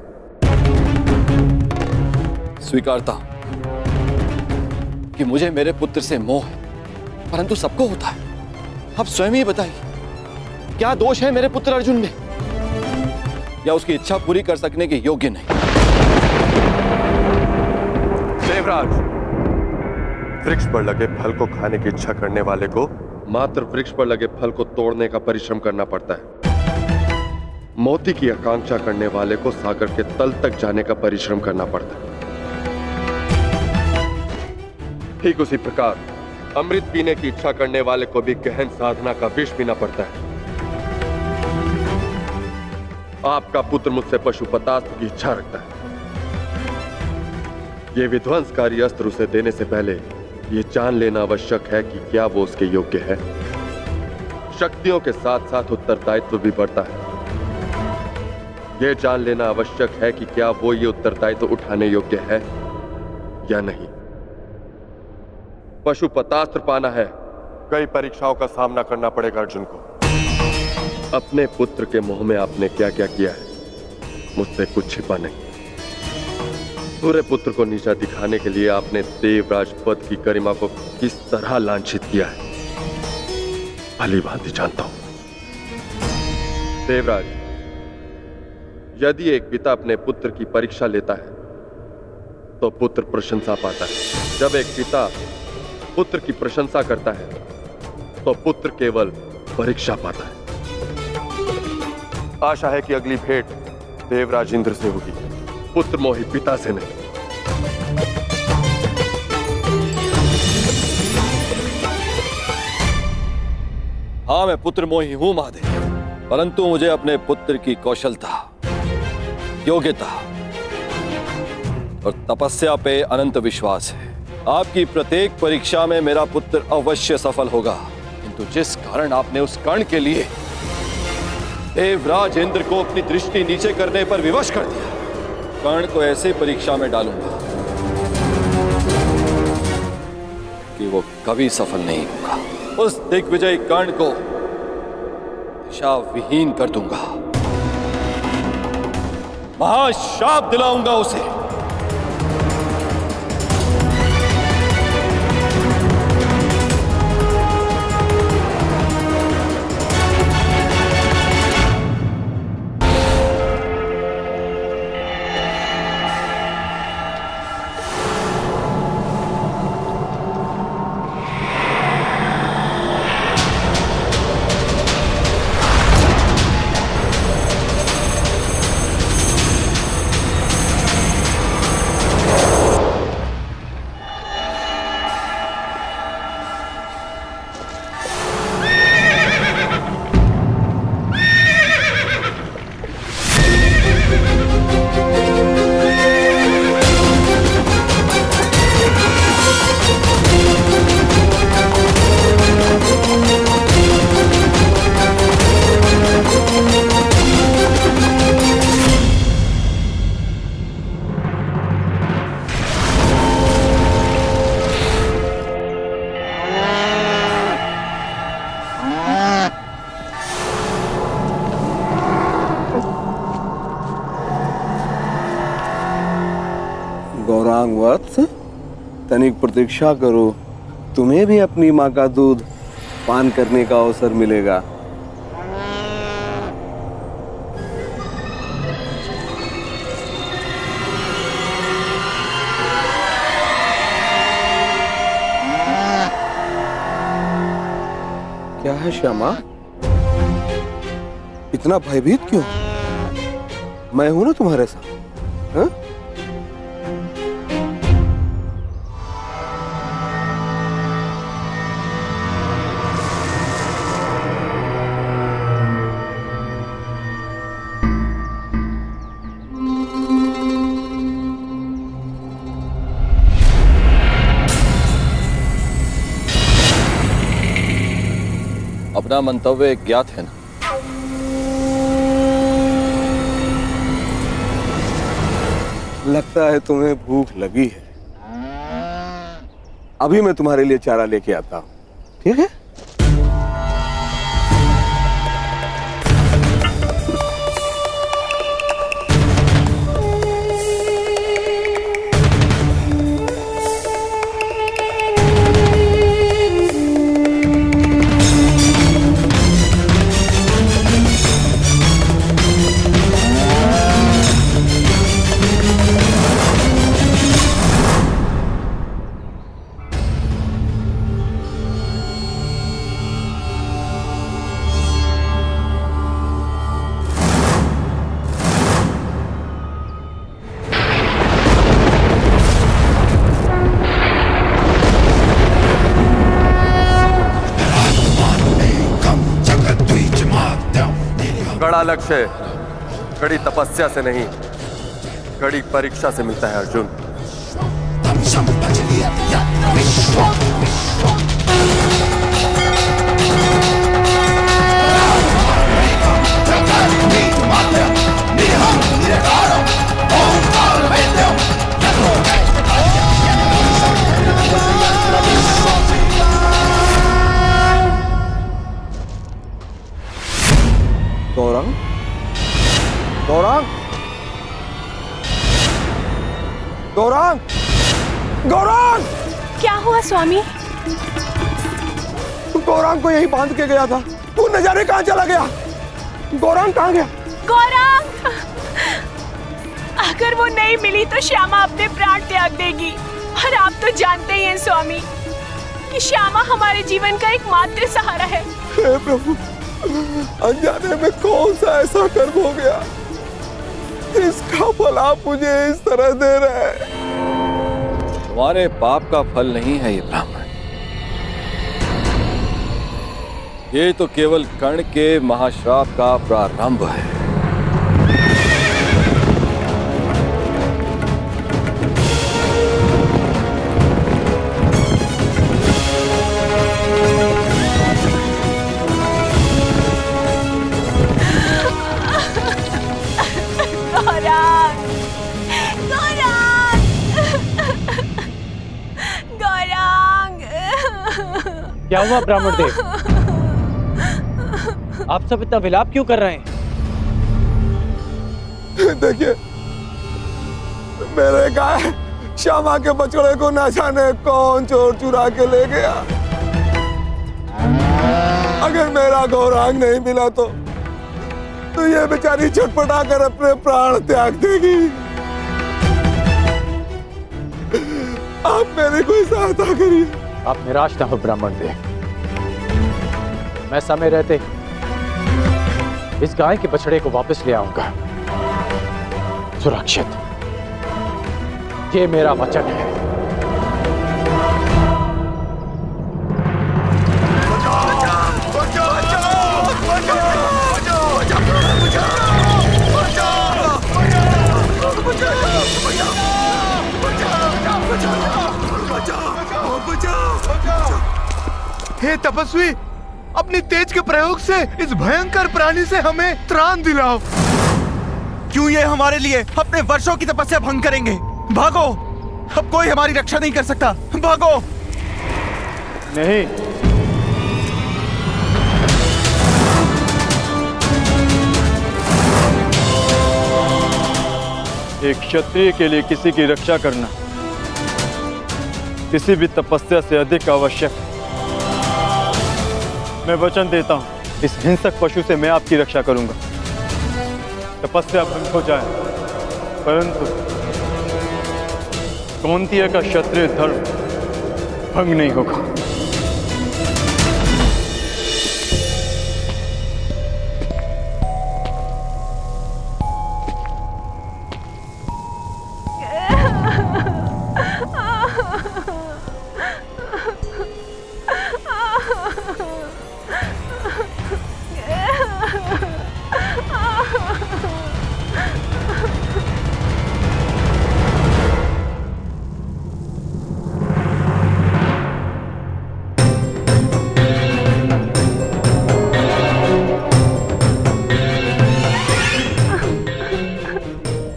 स्वीकारता हूं कि मुझे मेरे पुत्र से मोह है, परंतु सबको होता है। अब स्वयं ही बताइए, क्या दोष है मेरे पुत्र अर्जुन में, या उसकी इच्छा पूरी कर सकने के योग्य नहीं? देवराज, वृक्ष पर लगे फल को खाने की इच्छा करने वाले को मात्र वृक्ष पर लगे फल को तोड़ने का परिश्रम करना पड़ता है। मोती की आकांक्षा करने वाले को सागर के तल तक जाने का परिश्रम करना पड़ता है। ठीक उसी प्रकार अमृत पीने की इच्छा करने वाले को भी गहन साधना का विष पीना पड़ता है। आपका पुत्र मुझसे पशुपतास्त्र की इच्छा रखता है। यह विध्वंसकारी अस्त्र उसे देने से पहले यह जान लेना आवश्यक है कि क्या वो उसके योग्य है। शक्तियों के साथ साथ उत्तरदायित्व भी बढ़ता है। यह जान लेना आवश्यक है कि क्या वो ये उत्तरदायित्व उठाने योग्य है या नहीं। पशुपतास्त्र पाना है, कई परीक्षाओं का सामना करना पड़ेगा अर्जुन को। अपने पुत्र के मोह में आपने क्या क्या किया है, मुझसे कुछ छिपा नहीं। पूरे पुत्र को नीचा दिखाने के लिए आपने देवराज पद की गरिमा को किस तरह लांछित किया है, भली भांति जानता हूं। देवराज, यदि एक पिता अपने पुत्र की परीक्षा लेता है तो पुत्र प्रशंसा पाता है। जब एक पिता पुत्र की प्रशंसा करता है तो पुत्र केवल परीक्षा पाता है। आशा है कि अगली भेंट देवराज इंद्र से होगी, पुत्र मोही पिता से नहीं। हाँ, मैं पुत्र मोही हूं महादेव, परंतु मुझे अपने पुत्र की कौशलता, योग्यता और तपस्या पे अनंत विश्वास है। आपकी प्रत्येक परीक्षा में मेरा पुत्र अवश्य सफल होगा। किंतु जिस कारण आपने उस कर्ण के लिए देवराज इंद्र को अपनी दृष्टि नीचे करने पर विवश कर दिया, कर्ण को ऐसे परीक्षा में डालूंगा कि वो कभी सफल नहीं होगा। उस दिग्विजय कर्ण को दिशा विहीन कर दूंगा, महाशाप दिलाऊंगा उसे। गौरांग वत्स, तनिक प्रतीक्षा करो, तुम्हें भी अपनी माँ का दूध पान करने का अवसर मिलेगा। क्या है श्यामा, इतना भयभीत क्यों? मैं हूं ना तुम्हारे साथ। हाँ? अपना मंतव्य ज्ञात है ना? लगता है तुम्हें भूख लगी है। अभी मैं तुम्हारे लिए चारा लेके आता हूं, ठीक है? कड़ा लक्ष्य कड़ी तपस्या से नहीं, कड़ी परीक्षा से मिलता है अर्जुन। गौरांग, गौरांग, गौरांग, गौरांग! क्या हुआ स्वामी? गौरांग को यही बांध के गया था, वो न जाने कहां चला गया। गौरांग कहां गया? गौरांग! अगर वो नहीं मिली तो श्यामा अपने प्राण त्याग देगी, और आप तो जानते ही हैं स्वामी कि श्यामा हमारे जीवन का एकमात्र सहारा है। हे प्रभु, अनजाने में कौन सा ऐसा कर्म हो गया जिसका फल आप मुझे इस तरह दे रहे हैं? तुम्हारे पाप का फल नहीं है ये ब्राह्मण, ये तो केवल कर्ण के महाश्राप का प्रारंभ है। क्या हुआ ब्राह्मण देव? आप सब इतना विलाप क्यों कर रहे हैं? देखिए, मेरे गाय श्यामा के बछड़े को ना जाने कौन चोर चुरा के ले गया। अगर मेरा गौरांग नहीं मिला तो ये बेचारी छटपटा कर अपने प्राण त्याग देगी। आप मेरी कोई सहायता करिए। आप निराश ना हो ब्राह्मण देव, मैं समय रहते इस गाय के बछड़े को वापस ले आऊंगा सुरक्षित। ये मेरा वचन है। हे तपस्वी, अपनी तेज के प्रयोग से इस भयंकर प्राणी से हमें त्राण दिलाओ। क्यों ये हमारे लिए अपने वर्षों की तपस्या भंग करेंगे? भागो, अब कोई हमारी रक्षा नहीं कर सकता। भागो। नहीं, एक क्षत्रिय के लिए किसी की रक्षा करना किसी भी तपस्या से अधिक आवश्यक है। मैं वचन देता हूं, इस हिंसक पशु से मैं आपकी रक्षा करूंगा। तपस्या भंग हो जाए, परंतु कौंतेय का क्षत्रिय धर्म भंग नहीं होगा।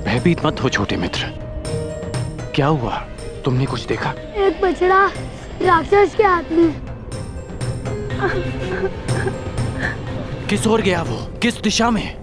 भयभीत मत हो छोटे मित्र। क्या हुआ? तुमने कुछ देखा? एक बछड़ा राक्षस के हाथ में। किस ओर गया वो? किस दिशा में?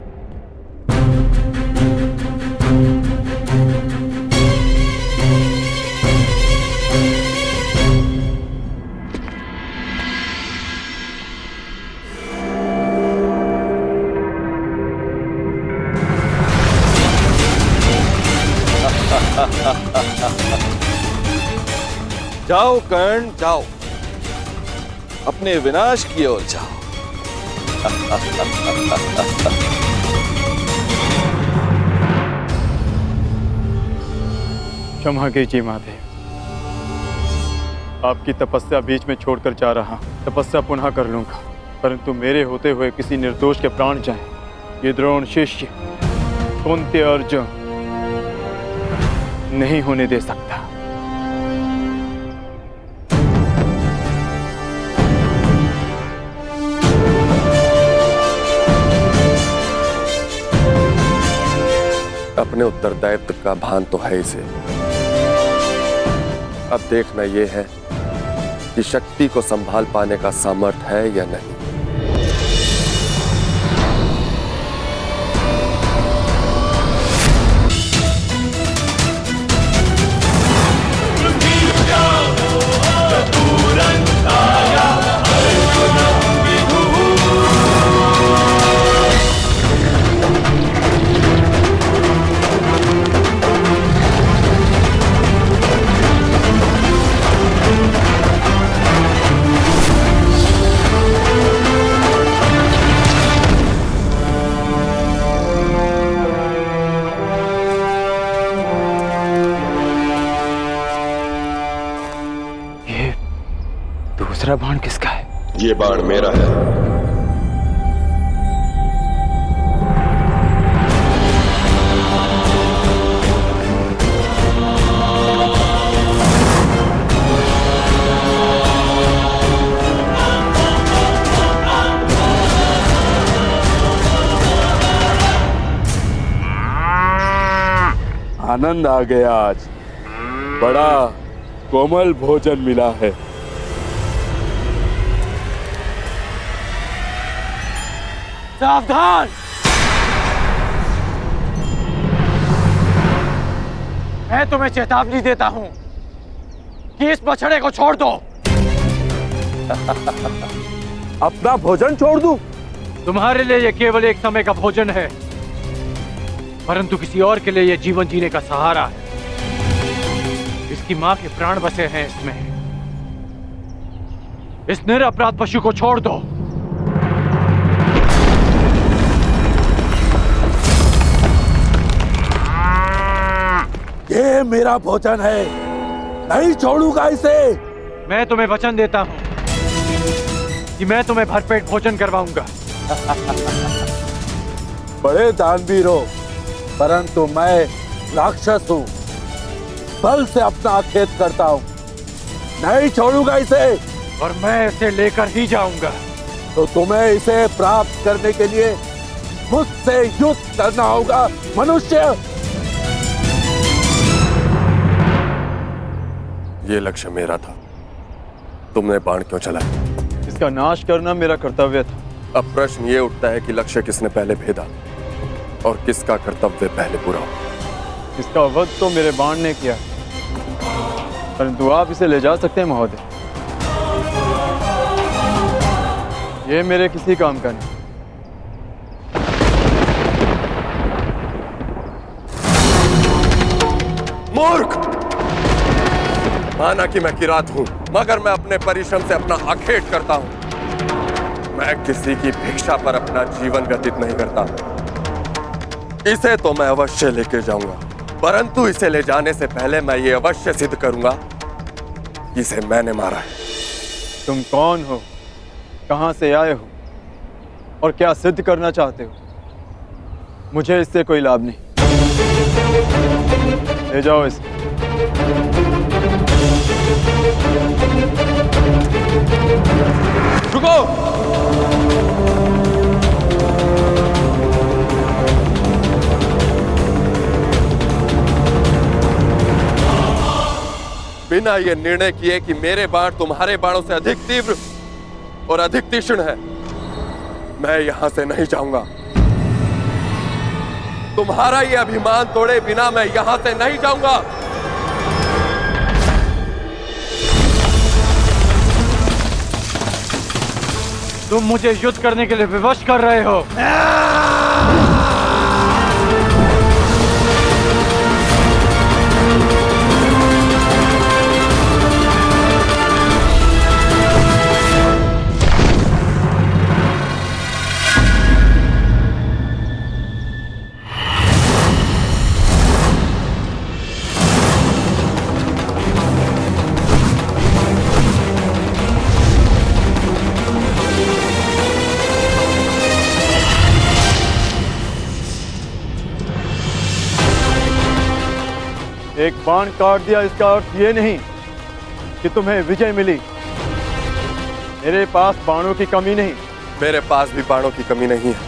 जाओ कर्ण, जाओ, अपने विनाश की ओर जाओ। क्षमा कीजिए महादेव, आपकी तपस्या बीच में छोड़कर जा रहा। तपस्या पुनः कर लूंगा, परंतु मेरे होते हुए किसी निर्दोष के प्राण जाएं, ये द्रोण शिष्य कुंती अर्जुन नहीं होने दे सकता। अपने उत्तरदायित्व का भान तो है इसे। अब देखना यह है कि शक्ति को संभाल पाने का सामर्थ्य है या नहीं। दूसरा बाण किसका है? ये बाण मेरा है। आनंद आ गया आज। बड़ा कोमल भोजन मिला है। सावधान! मैं तुम्हें चेतावनी देता हूं कि इस बछड़े को छोड़ दो। अपना भोजन छोड़ दूं? तुम्हारे लिए यह केवल एक समय का भोजन है, परंतु किसी और के लिए यह जीवन जीने का सहारा है। इसकी मां के प्राण बसे हैं इसमें। इस निरपराध पशु को छोड़ दो। ये मेरा भोजन है, नहीं छोड़ूंगा इसे। मैं तुम्हें वचन देता हूं कि मैं तुम्हें भरपेट भोजन करवाऊंगा। बड़े दानवीर हो, परंतु मैं राक्षस हूं, बल से अपना खेत करता हूं। नहीं छोड़ूंगा इसे। और मैं इसे लेकर ही जाऊंगा। तो तुम्हें इसे प्राप्त करने के लिए मुझसे युद्ध करना होगा मनुष्य। ये लक्ष्य मेरा था, तुमने बाण क्यों चलाया? इसका नाश करना मेरा कर्तव्य था। अब प्रश्न ये उठता है कि लक्ष्य किसने पहले भेदा और किसका कर्तव्य पहले पूरा हो। इसका वध तो मेरे बाण ने किया, परंतु आप इसे ले जा सकते हैं महोदय। ये मेरे किसी काम का नहीं। मूर्ख! माना कि मैं किरात हूं, मगर मैं अपने परिश्रम से अपना आखेट करता हूं। मैं किसी की भिक्षा पर अपना जीवन व्यतीत नहीं करता। इसे तो मैं अवश्य लेके जाऊंगा, परंतु इसे ले जाने से पहले मैं ये अवश्य सिद्ध करूंगा कि इसे मैंने मारा है। तुम कौन हो, कहां से आए हो और क्या सिद्ध करना चाहते हो? मुझे इससे कोई लाभ नहीं। ले जाओ इसे। रुको! बिना ये निर्णय किए कि मेरे बाण तुम्हारे बाणों से अधिक तीव्र और अधिक तीक्ष्ण है, मैं यहां से नहीं जाऊंगा। तुम्हारा ये अभिमान तोड़े बिना मैं यहां से नहीं जाऊंगा। तुम मुझे युद्ध करने के लिए विवश कर रहे हो। एक बाण काट दिया, इसका अर्थ ये नहीं कि तुम्हें विजय मिली। मेरे पास बाणों की कमी नहीं। मेरे पास भी बाणों की कमी नहीं है।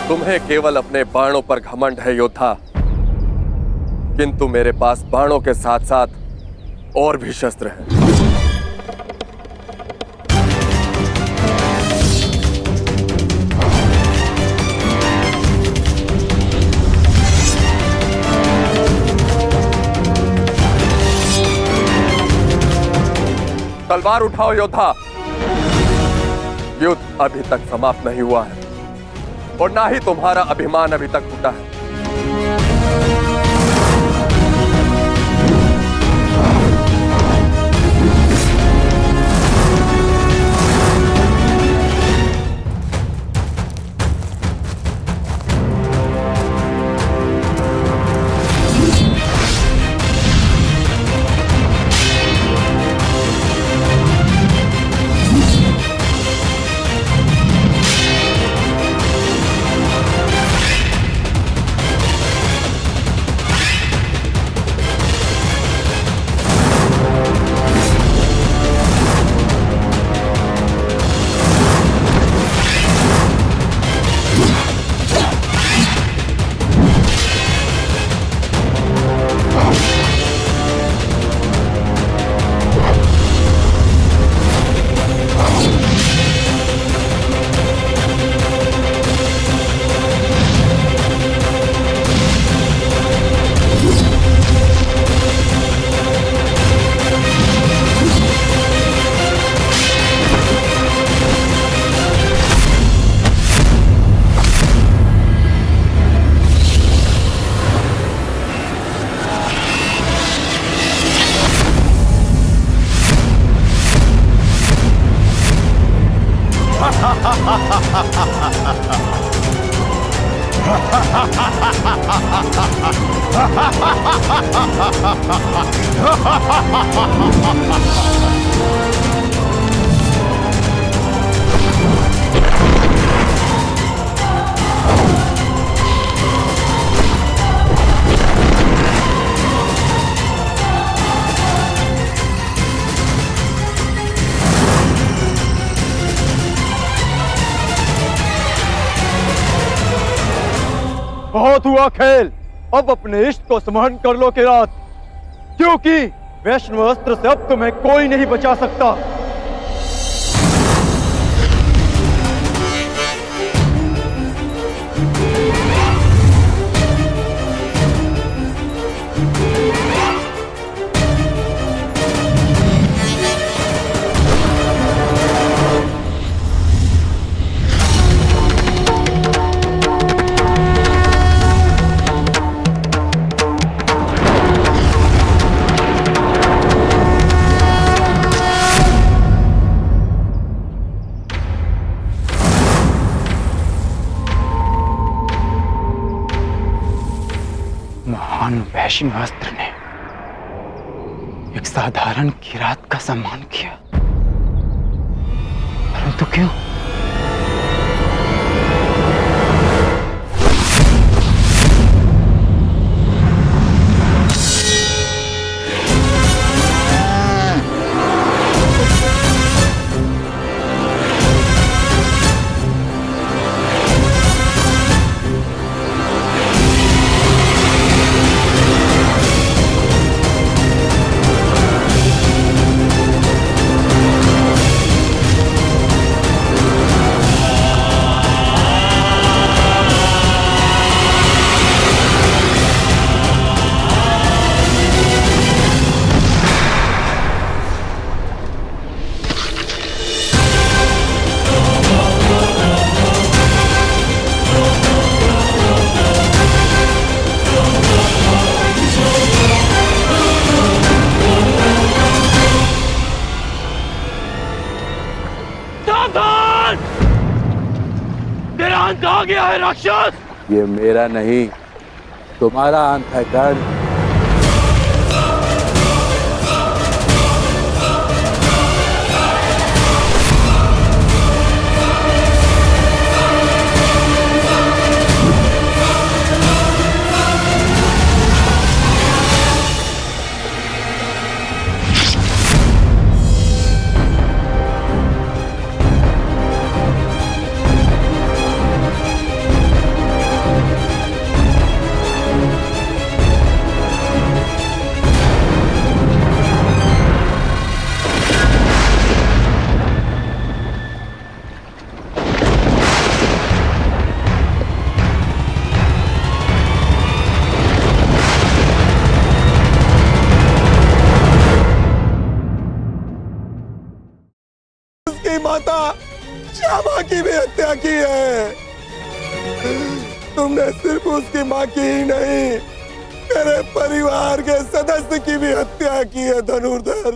तुम्हें केवल अपने बाणों पर घमंड है योद्धा, किंतु मेरे पास बाणों के साथ साथ और भी शस्त्र हैं। तलवार उठाओ योद्धा। युद्ध अभी तक समाप्त नहीं हुआ है और ना ही तुम्हारा अभिमान अभी तक टूटा है। बहुत हुआ खेल, अब अपने इष्ट को स्मरण कर लो किरात, क्योंकि वैष्णव अस्त्र से अब तुम्हें कोई नहीं बचा सकता। महान वैष्णवास्त्र ने एक साधारण किरात का सम्मान किया, परंतु क्यों? आ गया है राक्षस। ये मेरा नहीं, तुम्हारा अंत है कर्ण। माता श्यामा की भी हत्या की है। तुमने सिर्फ उसकी मां की ही नहीं, मेरे परिवार के सदस्य की भी हत्या की है धनुर्धर।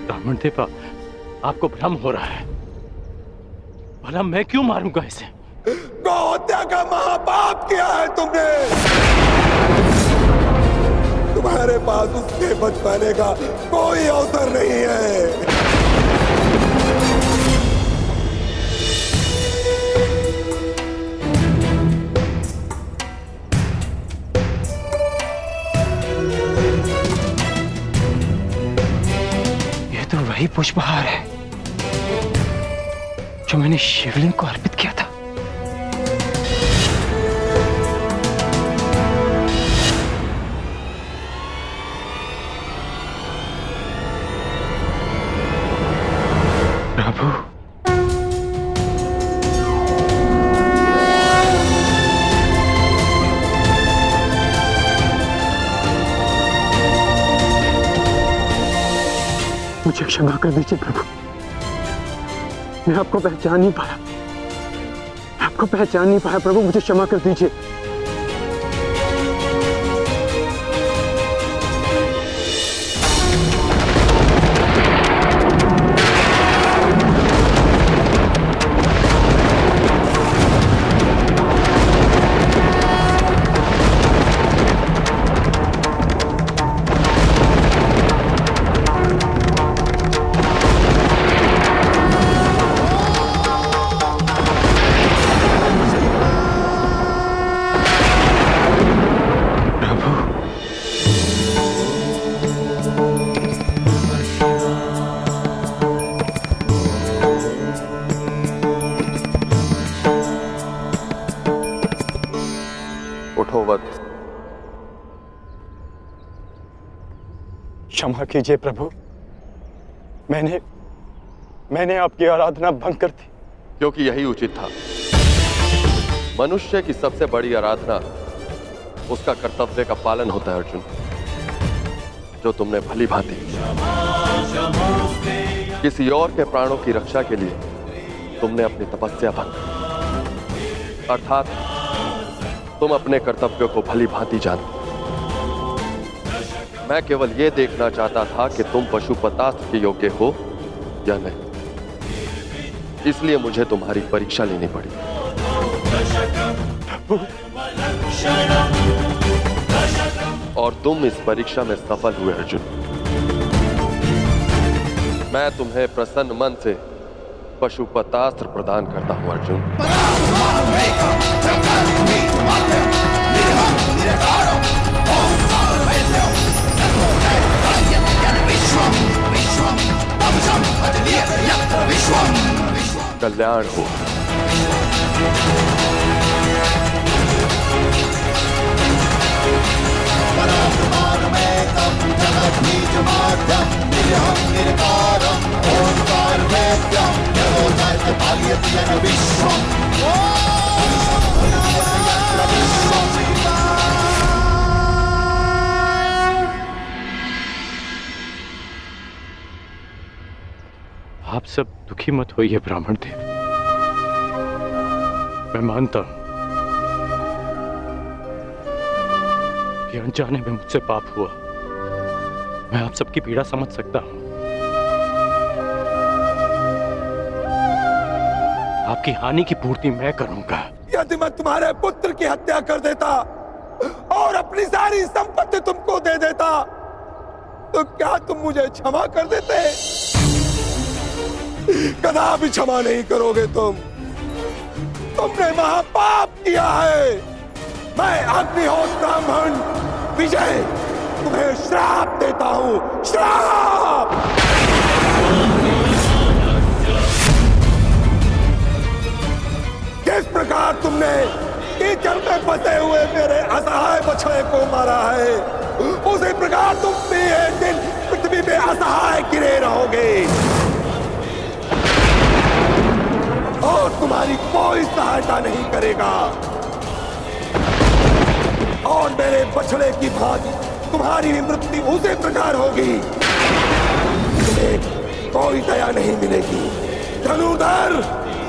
ब्राह्मण देवा, आपको भ्रम हो रहा है। भला मैं क्यों मारूंगा इसे? गौ हत्या का महापाप किया है तुमने। तुम्हारे पास उसके बच पाने का कोई अवसर नहीं है। ये तो वही पुष्पहार है जो मैंने शिवलिंग को अर्पित किया था। प्रभु, मुझे क्षमा कर दीजिए प्रभु, मैं आपको पहचान नहीं पाया। आपको पहचान नहीं पाया प्रभु, मुझे क्षमा कर दीजिए। क्षमा कीजिए प्रभु, मैंने आपकी आराधना भंग कर दी। क्योंकि यही उचित था। मनुष्य की सबसे बड़ी आराधना उसका कर्तव्य का पालन होता है अर्जुन, जो तुमने भली भांति किसी और के प्राणों की रक्षा के लिए तुमने अपनी तपस्या भंग की। अर्थात तुम अपने कर्तव्यों को भली भांति जानते। मैं केवल यह देखना चाहता था कि तुम पशुपतास्त्र के योग्य हो या नहीं, इसलिए मुझे तुम्हारी परीक्षा लेनी पड़ी। और तुम इस परीक्षा में सफल हुए अर्जुन। मैं तुम्हें प्रसन्न मन से पशुपतास्त्र प्रदान करता हूं अर्जुन। कल्याण हो। आप सब दुखी मत होइए ब्राह्मण देव। मैं मानता हूं कि अनजाने में मुझसे पाप हुआ। मैं आप सबकी पीड़ा समझ सकता हूं। आपकी हानि की पूर्ति मैं करूंगा। यदि मैं तुम्हारे पुत्र की हत्या कर देता और अपनी सारी संपत्ति तुमको दे देता, तो क्या तुम मुझे क्षमा कर देते? कदापि क्षमा नहीं करोगे तुम। तुमने महापाप किया है। मैं अग्निहोत्र ब्राह्मण विजय तुम्हें श्राप देता हूं। श्राप! किस प्रकार तुमने कीचड़ में फंसे हुए मेरे असहाय बछड़े को मारा है, उसी प्रकार तुम भी एक दिन पृथ्वी में असहाय गिरे रहोगे और तुम्हारी कोई सहायता नहीं करेगा। और मेरे बछड़े की भांति तुम्हारी भी मृत्यु उसी प्रकार होगी। तुम्हें कोई दया नहीं मिलेगी। धनुर्धर,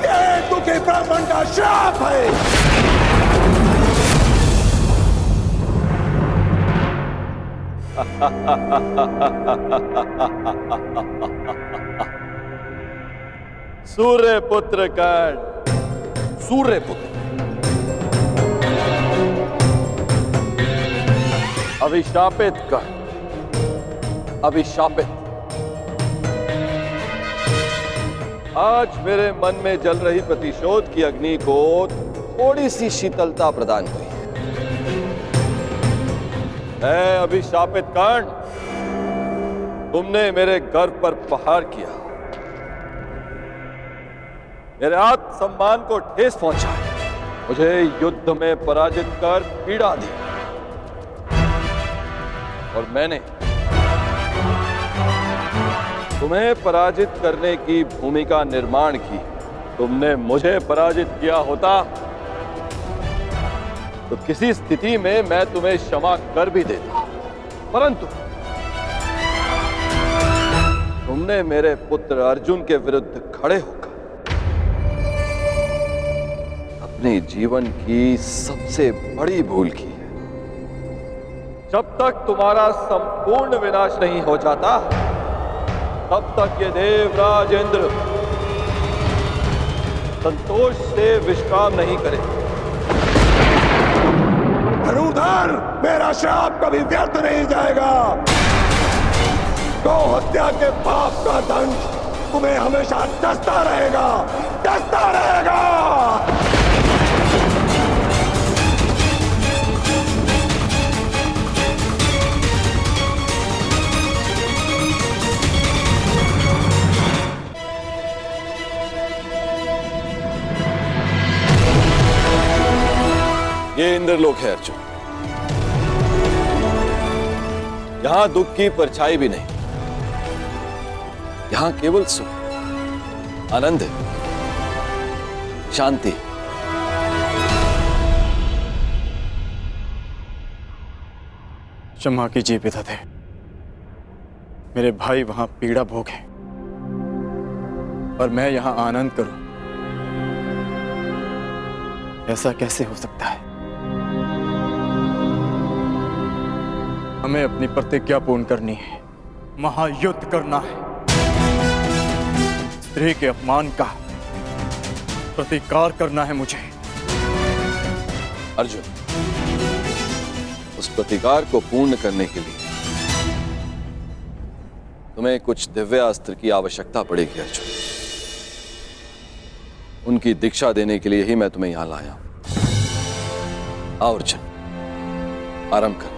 ये दुखी ब्राह्मण का श्राप है। सूर्य पुत्र कर्ण, सूर्य पुत्र अभिशापित कर्ण, अभिशापित। आज मेरे मन में जल रही प्रतिशोध की अग्नि को थोड़ी सी शीतलता प्रदान हुई है। अभिशापित कर्ण, तुमने मेरे गर्व पर प्रहार किया, मेरे आत्मसम्मान को ठेस पहुंचा, मुझे युद्ध में पराजित कर पीड़ा दी, और मैंने तुम्हें पराजित करने की भूमिका निर्माण की। तुमने मुझे पराजित किया होता तो किसी स्थिति में मैं तुम्हें क्षमा कर भी देता, परंतु तुमने मेरे पुत्र अर्जुन के विरुद्ध खड़े होकर अपने जीवन की सबसे बड़ी भूल की है। जब तक तुम्हारा संपूर्ण विनाश नहीं हो जाता, तब तक ये देवराज इंद्र संतोष से विश्राम नहीं करे। धनुर्धर, मेरा श्राप कभी व्यर्थ नहीं जाएगा। गौ हत्या के पाप का दंड तुम्हें हमेशा डसता रहेगा, डसता रहेगा। ये इंद्रलोक है अर्जुन। यहां दुख की परछाई भी नहीं, यहां केवल सुख, आनंद है, शांति। क्षमा कीजिए विधाते, मेरे भाई वहां पीड़ा भोगे और मैं यहां आनंद करूं, ऐसा कैसे हो सकता है? हमें अपनी प्रतिज्ञा पूर्ण करनी है, महायुद्ध करना है, स्त्री के अपमान का प्रतिकार करना है मुझे। अर्जुन, उस प्रतिकार को पूर्ण करने के लिए तुम्हें कुछ दिव्य अस्त्र की आवश्यकता पड़ेगी अर्जुन। उनकी दीक्षा देने के लिए ही मैं तुम्हें यहां लाया हूं। आओ अर्जुन, आरंभ कर।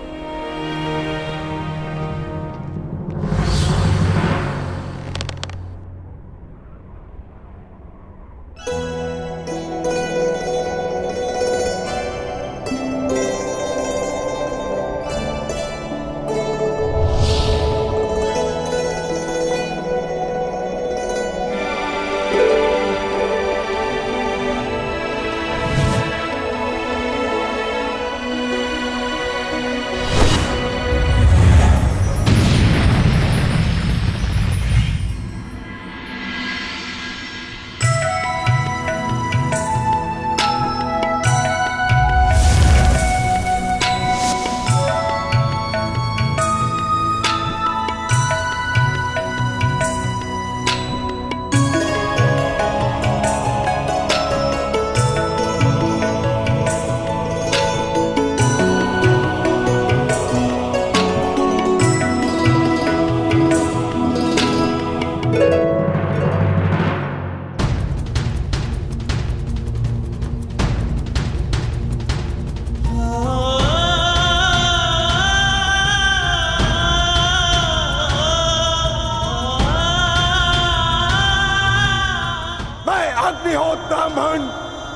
ब्राह्मण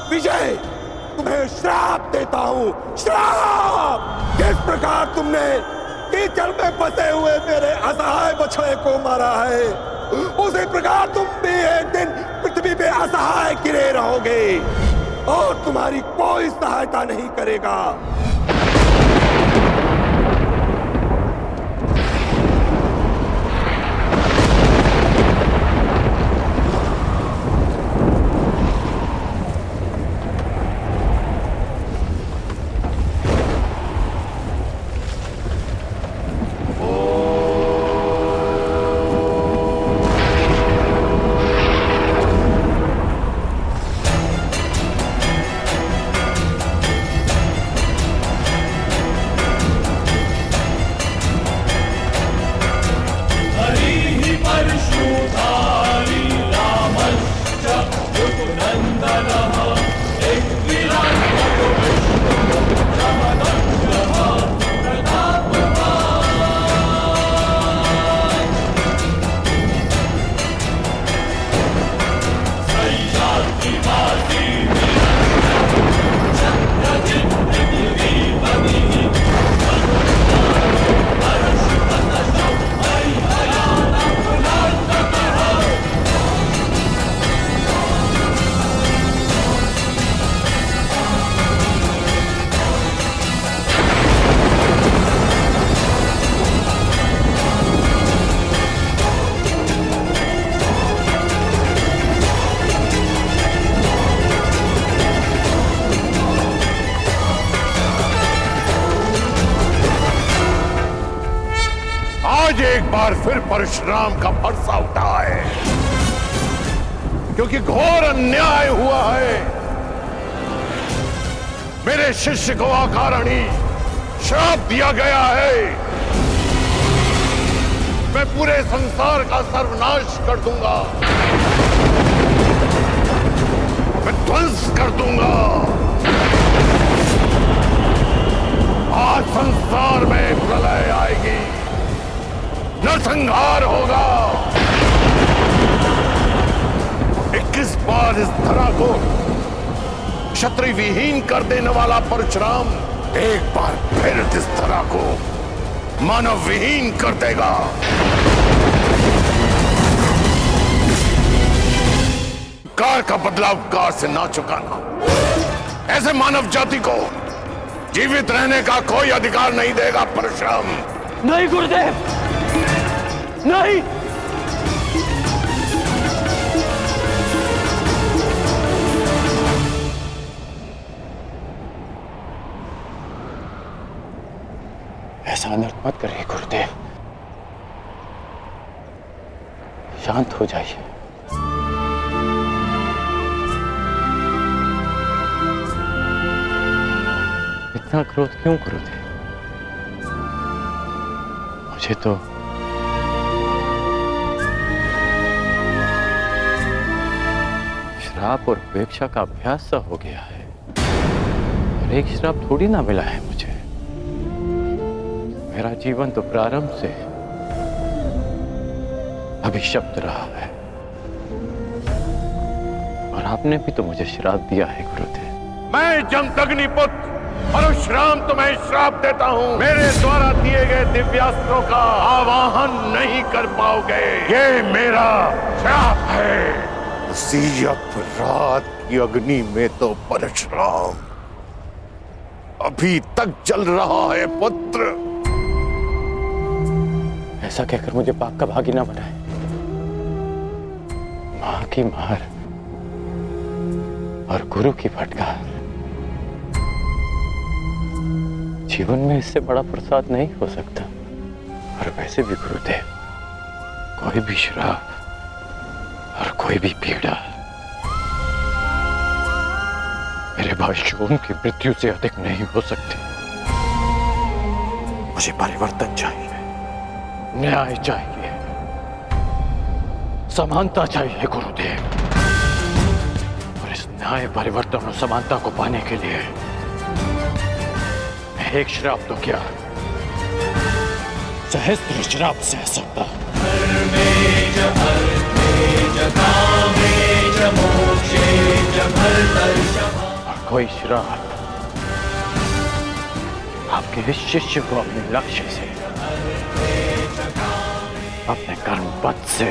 विजय, तुम्हें श्राप देता हूं, श्राप। किस प्रकार तुमने कीचड़ में फंसे हुए मेरे असहाय बछड़े को मारा है, उसी प्रकार तुम भी एक दिन पृथ्वी पे असहाय गिरे रहोगे और तुम्हारी कोई सहायता नहीं करेगा। आज एक बार फिर परशुराम का फरसा उठा है, क्योंकि घोर अन्याय हुआ है। मेरे शिष्य को अकारणी श्राप दिया गया है। मैं पूरे संसार का सर्वनाश कर दूंगा, मैं ध्वंस कर दूंगा। आज संसार में प्रलय आएगी, नरसंहार होगा। 21 बार इस धरा को क्षत्रिय विहीन कर देने वाला परशुराम एक बार फिर इस धरा को मानव विहीन कर देगा। कार का बदला उपकार से ना चुकाना, ऐसे मानव जाति को जीवित रहने का कोई अधिकार नहीं देगा परशुराम। नहीं गुरुदेव, नहीं। ऐसा अनर्थ मत करिए गुरुदेव, शांत हो जाइए। इतना क्रोध क्यों गुरुदेव? मुझे तो श्राप और उपेक्षा का अभ्यास सा हो गया है, और एक श्राप थोड़ी ना मिला है मुझे। मेरा जीवन तो प्रारंभ से अभिशप्त रहा है, और आपने भी तो मुझे श्राप दिया है गुरुदेव। मैं जमदग्नि पुत्र परशुराम तुम्हें श्राप देता हूँ। मेरे द्वारा दिए गए दिव्यास्त्रों का आवाहन नहीं कर पाओगे, ये मेरा श्राप है। उसी अपराध की अग्नि में तो परशुराम अभी तक जल रहा है पुत्र। ऐसा कहकर मुझे पाक का भागी ना बनाए। मां की मार और गुरु की फटकार, जीवन में इससे बड़ा प्रसाद नहीं हो सकता। और वैसे भी गुरुदेव, कोई भी श्राप और कोई भी पीड़ा मेरे भाई शोन की मृत्यु से अधिक नहीं हो सकती। मुझे परिवर्तन चाहिए, न्याय चाहिए, समानता चाहिए गुरुदेव। और इस न्याय, परिवर्तन और समानता को पाने के लिए मैं एक श्राप तो क्या, सहस्त्र श्राप सह सकता। और कोई श्राप आपके इस शिष्य को अपने लक्ष्य से, अपने कर्म पथ से